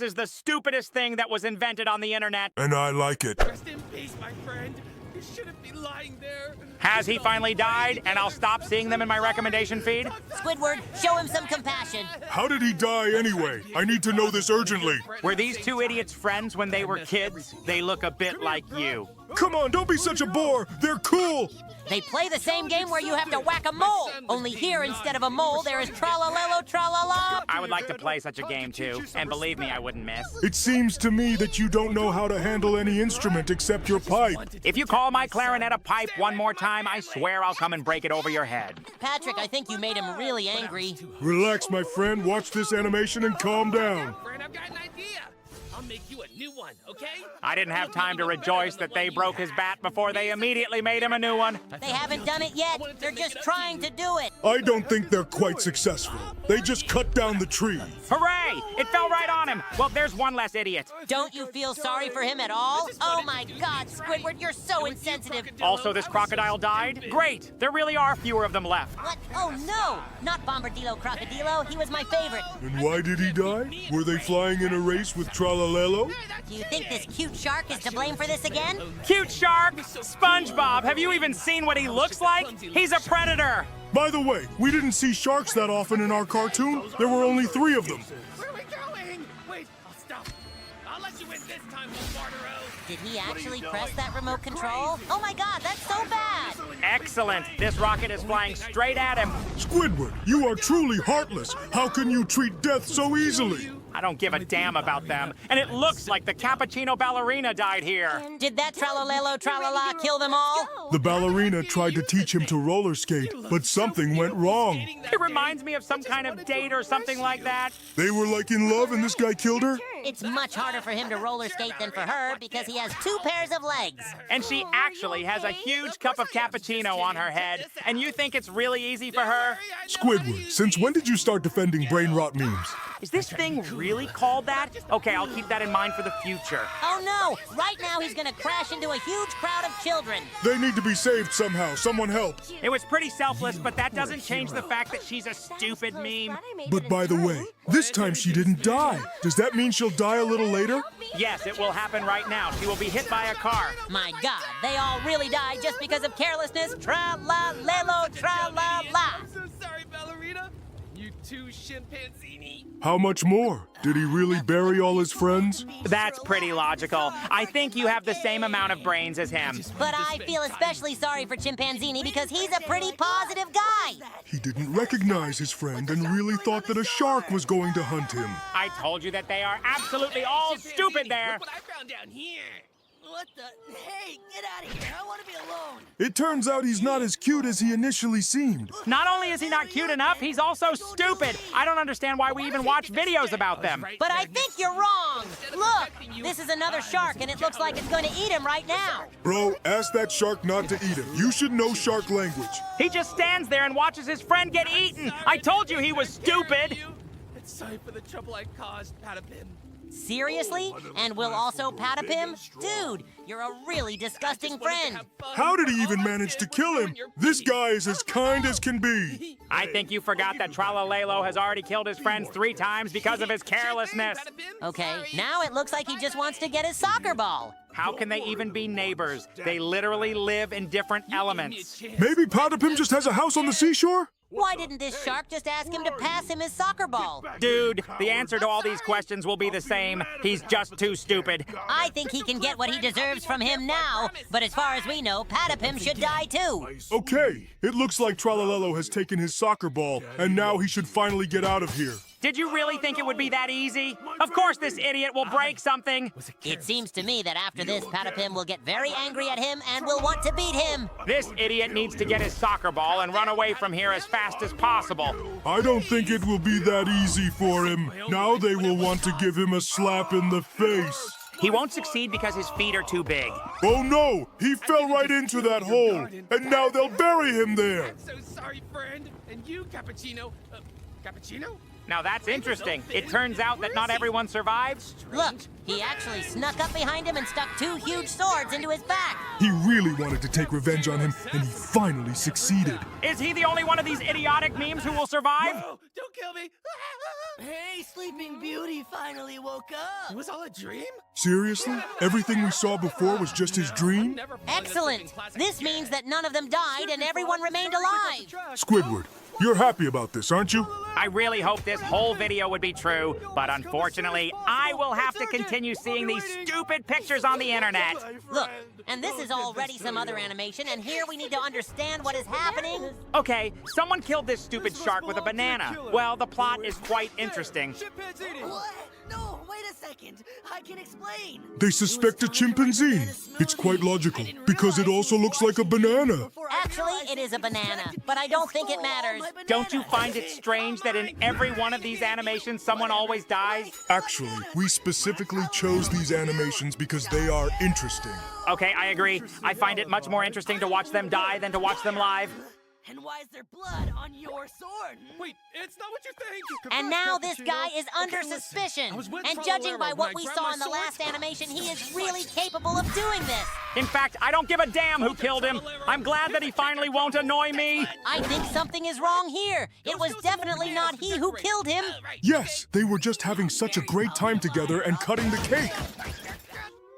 is the stupidest thing that was invented on the internet. And I like it. Rest in peace, my friend. You shouldn't be lying there. Has he finally died, and I'll stop seeing them in my recommendation feed? Squidward, show him some compassion. How did he die anyway? I need to know this urgently. Were these two idiots friends when they were kids? They look a bit like you. Come on, don't be such a bore. They're cool. They play the same game where you have to whack a mole. Only here, instead of a mole, there is Tralalelo Tralala. I would like to play such a game too, and believe me, I wouldn't miss. It seems to me that you don't know how to handle any instrument except your pipe. If you call my clarinet a pipe one more time, I swear I'll come and break it over your head. Patrick, I think you made him really angry. Relax, my friend. Watch this animation and calm down. Friend, I've got an idea. I'll make make you a new one, okay? I didn't have time to rejoice that they broke his bat before they immediately made him a new one. They haven't done it yet. They're just trying to do it. I don't think they're quite successful. They just cut down the tree. Hooray! It fell right on him. Well, there's one less idiot. Don't you feel sorry for him at all? Oh my God, Squidward, you're so insensitive. Also, this crocodile died? Great! There really are fewer of them left. What? Oh no! Not Bombardilo Crocodilo. He was my favorite. And why did he die? Were they flying in a race with Tralalelo? Do you think this cute shark is to blame for this again? Cute shark! Spongebob! Have you even seen what he looks like? He's a predator! By the way, we didn't see sharks that often in our cartoon. There were only 3 of them. Where are we going? Wait, I'll stop. I'll let you in this time, Bombardero. Did he actually press that remote control? Oh my God, that's so bad! Excellent! This rocket is flying straight at him. Squidward, you are truly heartless. How can you treat death so easily? I don't give a damn about them. And it looks like the Cappuccino Ballerina died here. Did that tralalelo tralala kill them all? The ballerina tried to teach him to roller skate, but something went wrong. It reminds me of some kind of date or something like that. They were like in love and this guy killed her? It's much harder for him to roller skate than for her because he has 2 pairs of legs. And she actually has a huge cup of cappuccino on her head. And you think it's really easy for her? Squidward, since when did you start defending brain rot memes? Is this thing really called that? Okay, I'll keep that in mind for the future. Oh no! Right now he's gonna crash into a huge crowd of children. They need to be saved somehow. Someone help. It was pretty selfless, but that doesn't change the fact that she's a stupid meme. But by the way, this time she didn't die. Does that mean she'll die a little later? Yes, it will happen right now. She will be hit by a car. My God, they all really died just because of carelessness. Tra-la-lelo, tra-la-la. I'm so sorry, Ballerina. You two chimpanzini. How much more? Did he really bury all his friends? That's pretty logical. I think you have the same amount of brains as him. But I feel especially sorry for Chimpanzini because he's a pretty positive guy. He didn't recognize his friend and really thought that a shark was going to hunt him. I told you that they are absolutely all stupid there. Look what I found down here. What the? Hey, get out of here. I want to be alone. It turns out he's not as cute as he initially seemed. Not only is he not cute enough, he's also stupid. I don't understand why we even watch videos about them. But I think you're wrong. Look, this is another shark and it looks like it's going to eat him right now. Bro, ask that shark not to eat him. You should know shark language. He just stands there and watches his friend get eaten. I told you he was stupid. It's sorry for the trouble I caused, Patapim. Seriously? And we'll also pat up him? Dude, you're a really disgusting friend. How did he even manage to kill him? This guy is as kind as can be. I think you forgot that Tralalelo has already killed his friends 3 times because of his carelessness. Okay, now it looks like he just wants to get his soccer ball. How can they even be neighbors? They literally live in different elements. Maybe Patapim just has a house on the seashore? Why didn't this shark just ask him to pass him his soccer ball? Dude, the answer to all these questions will be the same. He's just too stupid. I think he can get what he deserves from him now, but as far as we know, Patapim should die too. Okay, it looks like Tralalelo has taken his soccer ball, and now he should finally get out of here. Did you really think it would be that easy? Of course this idiot will break something. It seems to me that after this, Patapim will get very angry at him and will want to beat him. This idiot needs to get his soccer ball and run away from here as fast as possible. I don't think it will be that easy for him. Now they will want to give him a slap in the face. He won't succeed because his feet are too big. Oh no! He fell right into that hole, and now they'll bury him there. I'm so sorry, friend. And you, Cappuccino. Cappuccino? Now that's interesting. It turns out that not everyone survives. Look, he actually snuck up behind him and stuck 2 huge swords into his back. He really wanted to take revenge on him, and he finally succeeded. Is he the only one of these idiotic memes who will survive? Oh, don't kill me. Hey, Sleeping Beauty finally woke up. It was all a dream? Seriously? Everything we saw before was just his dream? Excellent. This means that none of them died and everyone remained alive. Squidward, you're happy about this, aren't you? I really hope this whole video would be true, but unfortunately, I will have to continue seeing these stupid pictures on the internet. Look, and this is already some other animation, and here we need to understand what is happening. Okay, someone killed this stupid shark with a banana. Well, the plot is quite interesting. What? No, wait a second. I can explain. They suspect a chimpanzee. It's quite logical, because it also looks like a banana. Actually, it is a banana, but I don't think it matters. Don't you find it strange that in every one of these animations someone always dies? Actually, we specifically chose these animations because they are interesting. Okay, I agree. I find it much more interesting to watch them die than to watch them live. And why is there blood on your sword? Wait, it's not what you think. And now this guy is under suspicion. And judging by what we saw in the last animation, he is really capable of doing this. In fact, I don't give a damn who killed him. I'm glad that he finally won't annoy me. I think something is wrong here. It was definitely not he who killed him. Yes, they were just having such a great time together and cutting the cake.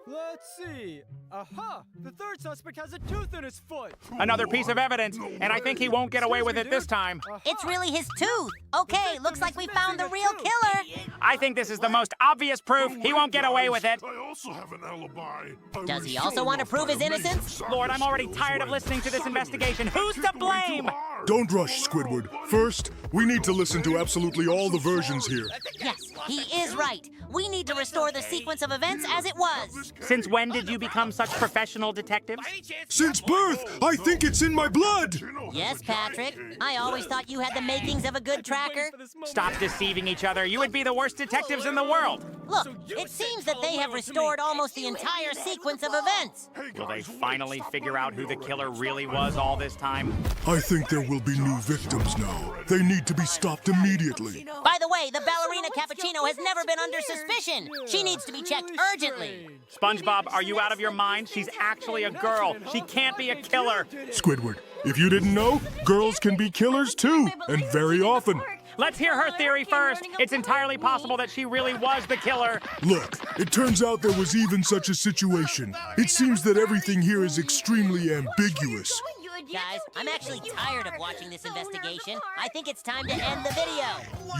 Let's see. Aha! The third suspect has a tooth in his foot. Another piece of evidence, and I think he won't get away with it this time. It's really his tooth. Okay, looks like we found the real killer. I think this is the most obvious proof. He won't get away with it. I also have an alibi. Does he also want to prove his innocence? Lord, I'm already tired of listening to this investigation. Who's to blame? Don't rush, Squidward. First, we need to listen to absolutely all the versions here. Yes, he is right. We need to restore the sequence of events as it was. Since when did you become such professional detectives? Since birth, I think it's in my blood. Yes, Patrick. I always thought you had the makings of a good tracker. Stop deceiving each other. You would be the worst detectives in the world. Look, it seems that they have restored almost the entire sequence of events. Will they finally figure out who the killer really was all this time? I think there will be new victims now. They need to be stopped immediately. By the way, the ballerina Cappuccino has never been under suspicion. She needs to be checked urgently. Spongebob, are you out of your mind? She's actually a girl. She can't be a killer. Squidward, if you didn't know, girls can be killers too, and very often. Let's hear her theory first. It's entirely possible that she really was the killer. Look, it turns out there was even such a situation. It seems that everything here is extremely ambiguous. Guys, I'm actually tired of watching this investigation. I think it's time to end the video.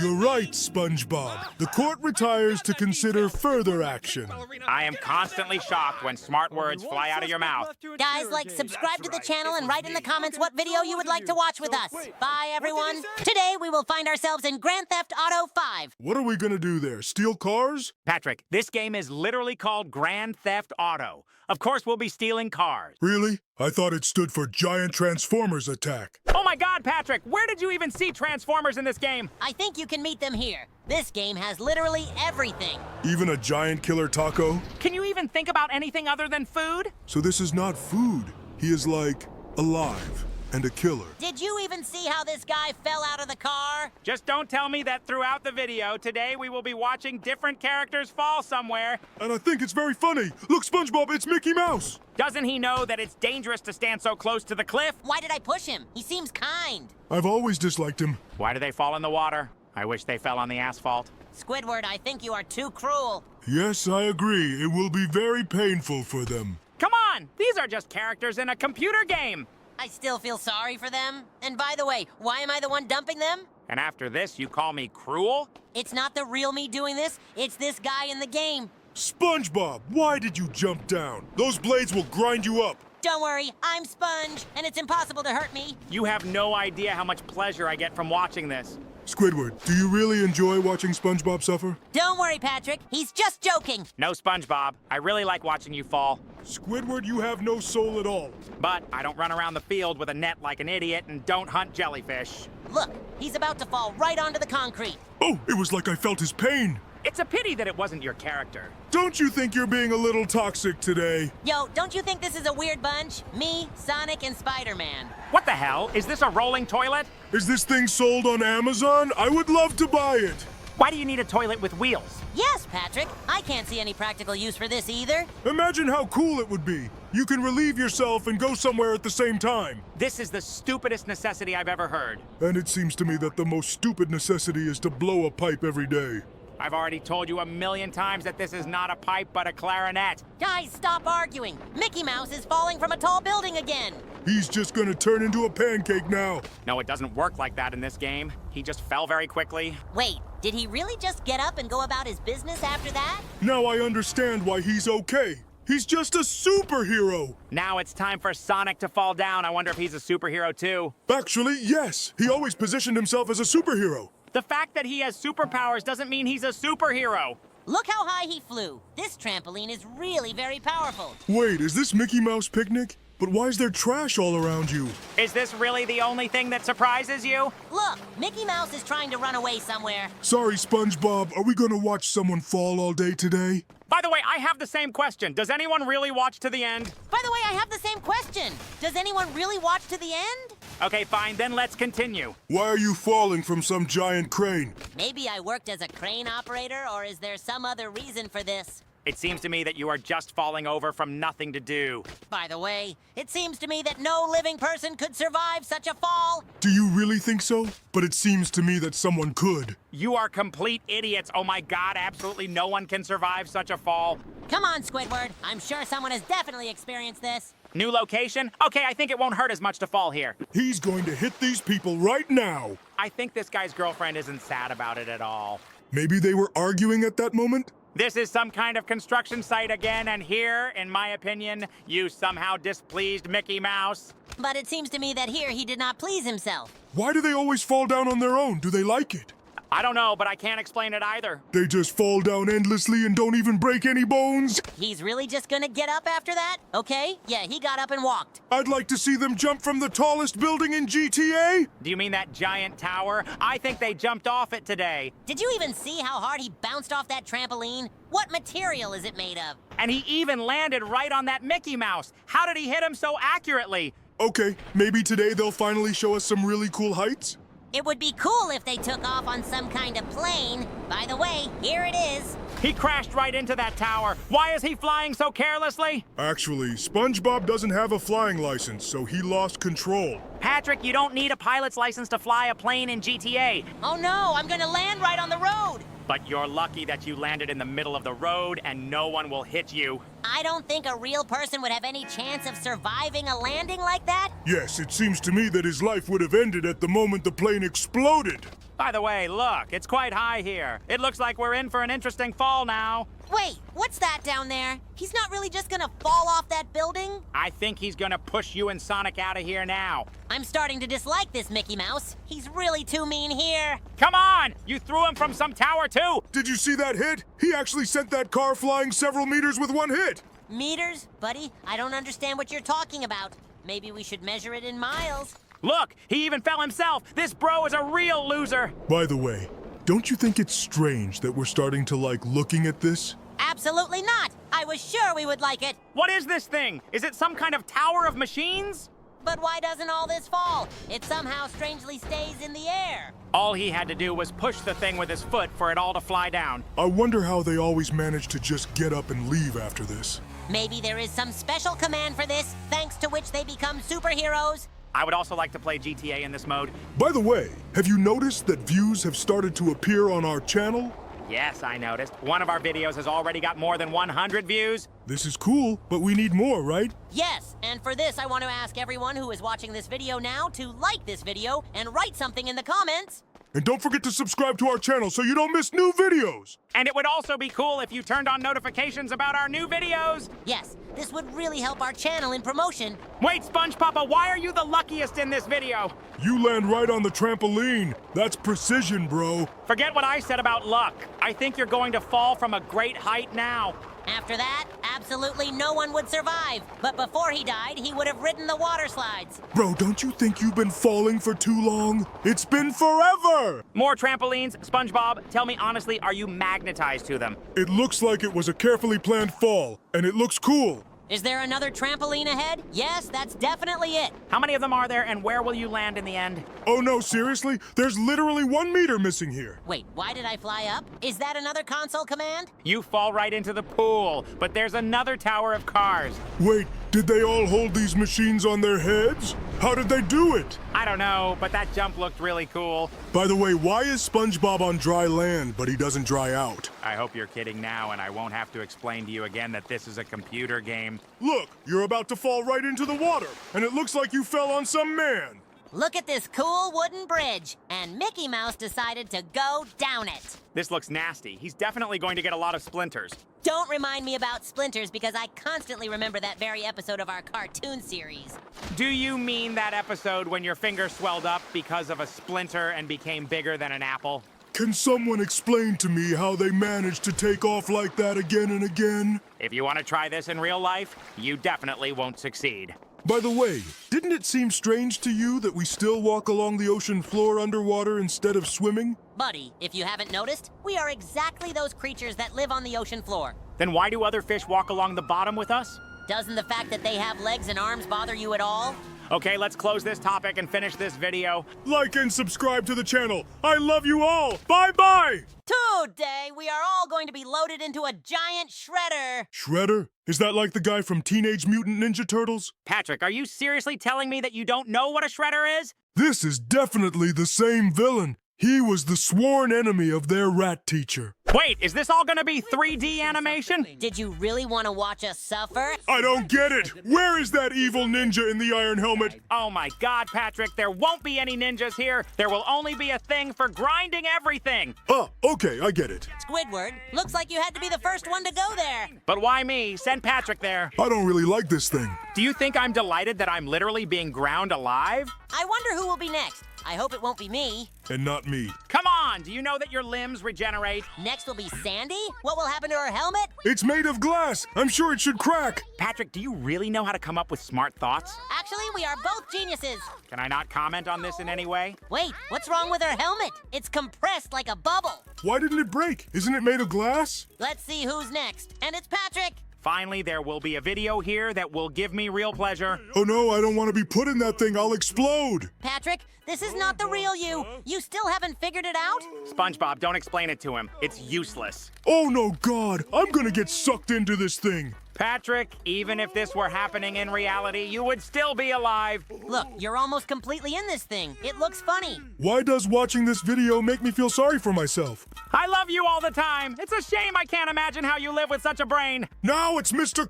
You're right, Spongebob. The court retires to consider further action. I am constantly shocked when smart words fly out of your mouth. Guys, subscribe to the channel and write in the comments what video you would like to watch with us. Bye, everyone. Today, we will find ourselves in Grand Theft Auto 5. What are we gonna do there? Steal cars? Patrick, this game is literally called Grand Theft Auto. Of course, we'll be stealing cars. Really? I thought it stood for Giant Transformers Attack. Oh my God, Patrick, where did you even see Transformers in this game? I think you can meet them here. This game has literally everything. Even a giant killer taco? Can you even think about anything other than food? So this is not food. He is like alive and a killer. Did you even see how this guy fell out of the car? Just don't tell me that throughout the video, today we will be watching different characters fall somewhere. And I think it's very funny. Look, SpongeBob, it's Mickey Mouse. Doesn't he know that it's dangerous to stand so close to the cliff? Why did I push him? He seems kind. I've always disliked him. Why do they fall in the water? I wish they fell on the asphalt. Squidward, I think you are too cruel. Yes, I agree. It will be very painful for them. Come on! These are just characters in a computer game! I still feel sorry for them. And by the way, why am I the one dumping them? And after this, you call me cruel? It's not the real me doing this. It's this guy in the game. SpongeBob, why did you jump down? Those blades will grind you up. Don't worry, I'm Sponge, and it's impossible to hurt me. You have no idea how much pleasure I get from watching this. Squidward, do you really enjoy watching SpongeBob suffer? Don't worry, Patrick. He's just joking. No, SpongeBob. I really like watching you fall. Squidward, you have no soul at all. But I don't run around the field with a net like an idiot and don't hunt jellyfish. Look, he's about to fall right onto the concrete. Oh, it was like I felt his pain. It's a pity that it wasn't your character. Don't you think you're being a little toxic today? Yo, don't you think this is a weird bunch? Me, Sonic, and Spider-Man. What the hell? Is this a rolling toilet? Is this thing sold on Amazon? I would love to buy it. Why do you need a toilet with wheels? Yes, Patrick. I can't see any practical use for this either. Imagine how cool it would be. You can relieve yourself and go somewhere at the same time. This is the stupidest necessity I've ever heard. And it seems to me that the most stupid necessity is to blow a pipe every day. I've already told you 1,000,000 times that this is not a pipe but a clarinet. Guys, stop arguing. Mickey Mouse is falling from a tall building again. He's just gonna turn into a pancake now. No, it doesn't work like that in this game. He just fell very quickly. Wait, did he really just get up and go about his business after that? Now I understand why he's okay. He's just a superhero. Now it's time for Sonic to fall down. I wonder if he's a superhero too. Actually, yes. He always positioned himself as a superhero. The fact that he has superpowers doesn't mean he's a superhero. Look how high he flew. This trampoline is really very powerful. Wait, is this Mickey Mouse picnic? But why is there trash all around you? Is this really the only thing that surprises you? Look, Mickey Mouse is trying to run away somewhere. Sorry, Spongebob, are we gonna watch someone fall all day today? By the way, I have the same question. Does anyone really watch to the end? By the way, I have the same question. Does anyone really watch to the end? Okay, fine, then let's continue. Why are you falling from some giant crane? Maybe I worked as a crane operator, or is there some other reason for this? It seems to me that you are just falling over from nothing to do. By the way, it seems to me that no living person could survive such a fall. Do you really think so? But it seems to me that someone could. You are complete idiots. Oh my God, absolutely no one can survive such a fall. Come on, Squidward. I'm sure someone has definitely experienced this. New location? Okay, I think it won't hurt as much to fall here. He's going to hit these people right now. I think this guy's girlfriend isn't sad about it at all. Maybe they were arguing at that moment? This is some kind of construction site again, and here, in my opinion, you somehow displeased Mickey Mouse. But it seems to me that here he did not please himself. Why do they always fall down on their own? Do they like it? I don't know, but I can't explain it either. They just fall down endlessly and don't even break any bones? He's really just gonna get up after that? Okay, yeah, he got up and walked. I'd like to see them jump from the tallest building in GTA. Do you mean that giant tower? I think they jumped off it today. Did you even see how hard he bounced off that trampoline? What material is it made of? And he even landed right on that Mickey Mouse. How did he hit him so accurately? Okay, maybe today they'll finally show us some really cool heights? It would be cool if they took off on some kind of plane. By the way, here it is. He crashed right into that tower. Why is he flying so carelessly? Actually, SpongeBob doesn't have a flying license, so he lost control. Patrick, you don't need a pilot's license to fly a plane in GTA. Oh no, I'm gonna land right on the road. But you're lucky that you landed in the middle of the road and no one will hit you. I don't think a real person would have any chance of surviving a landing like that. Yes, it seems to me that his life would have ended at the moment the plane exploded. By the way, look, it's quite high here. It looks like we're in for an interesting fall now. Wait, what's that down there? He's not really just gonna fall off that building? I think he's gonna push you and Sonic out of here now. I'm starting to dislike this Mickey Mouse. He's really too mean here. Come on! You threw him from some tower too! Did you see that hit? He actually sent that car flying several meters with one hit. Meters? Buddy, I don't understand what you're talking about. Maybe we should measure it in miles. Look, he even fell himself! This bro is a real loser! By the way, don't you think it's strange that we're starting to like looking at this? Absolutely not! I was sure we would like it. What is this thing? Is it some kind of tower of machines? But why doesn't all this fall? It somehow strangely stays in the air. All he had to do was push the thing with his foot for it all to fly down. I wonder how they always manage to just get up and leave after this. Maybe there is some special command for this, thanks to which they become superheroes. I would also like to play GTA in this mode. By the way, have you noticed that views have started to appear on our channel? Yes, I noticed. One of our videos has already got more than 100 views. This is cool, but we need more, right? Yes, and for this I want to ask everyone who is watching this video now to like this video and write something in the comments. And don't forget to subscribe to our channel so you don't miss new videos! And it would also be cool if you turned on notifications about our new videos. Yes, this would really help our channel in promotion. Wait, Sponge Papa, why are you the luckiest in this video? You land right on the trampoline. That's precision, bro. Forget what I said about luck. I think you're going to fall from a great height now. After that, absolutely no one would survive. But before he died, he would have ridden the water slides. Bro, don't you think you've been falling for too long? It's been forever! More trampolines. SpongeBob, tell me honestly, are you magnetized to them? It looks like it was a carefully planned fall, and it looks cool. Is there another trampoline ahead? Yes, that's definitely it. How many of them are there, and where will you land in the end? Oh no, seriously? There's literally 1 meter missing here. Wait, why did I fly up? Is that another console command? You fall right into the pool, but there's another tower of cars. Wait, did they all hold these machines on their heads? How did they do it? I don't know, but that jump looked really cool. By the way, why is SpongeBob on dry land, but he doesn't dry out? I hope you're kidding now, and I won't have to explain to you again that this is a computer game. Look, you're about to fall right into the water, and it looks like you fell on some man. Look at this cool wooden bridge, and Mickey Mouse decided to go down it. This looks nasty. He's definitely going to get a lot of splinters. Don't remind me about splinters because I constantly remember that very episode of our cartoon series. Do you mean that episode when your finger swelled up because of a splinter and became bigger than an apple? Can someone explain to me how they manage to take off like that again and again? If you want to try this in real life, you definitely won't succeed. By the way, didn't it seem strange to you that we still walk along the ocean floor underwater instead of swimming? Buddy, if you haven't noticed, we are exactly those creatures that live on the ocean floor. Then why do other fish walk along the bottom with us? Doesn't the fact that they have legs and arms bother you at all? Okay, let's close this topic and finish this video. Like and subscribe to the channel. I love you all. Bye-bye. Today, we are all going to be loaded into a giant shredder. Shredder? Is that like the guy from Teenage Mutant Ninja Turtles? Patrick, are you seriously telling me that you don't know what a shredder is? This is definitely the same villain. He was the sworn enemy of their rat teacher. Wait, is this all gonna be 3D animation? Did you really want to watch us suffer? I don't get it. Where is that evil ninja in the iron helmet? Oh my god, Patrick, there won't be any ninjas here. There will only be a thing for grinding everything. Oh, okay, I get it. Squidward, looks like you had to be the first one to go there. But why me? Send Patrick there. I don't really like this thing. Do you think I'm delighted that I'm literally being ground alive? I wonder who will be next. I hope it won't be me. And not me. Come on, do you know that your limbs regenerate? Next will be Sandy? What will happen to her helmet? It's made of glass. I'm sure it should crack. Patrick, do you really know how to come up with smart thoughts? Actually, we are both geniuses. Can I not comment on this in any way? Wait, what's wrong with her helmet? It's compressed like a bubble. Why didn't it break? Isn't it made of glass? Let's see who's next. And it's Patrick. Finally, there will be a video here that will give me real pleasure. Oh no, I don't want to be put in that thing. I'll explode. Patrick, this is not the real you. You still haven't figured it out? Spongebob, don't explain it to him. It's useless. Oh no, God. I'm gonna get sucked into this thing. Patrick, even if this were happening in reality, you would still be alive. Look, you're almost completely in this thing. It looks funny. Why does watching this video make me feel sorry for myself? I love you all the time. It's a shame I can't imagine how you live with such a brain. Now it's Mr.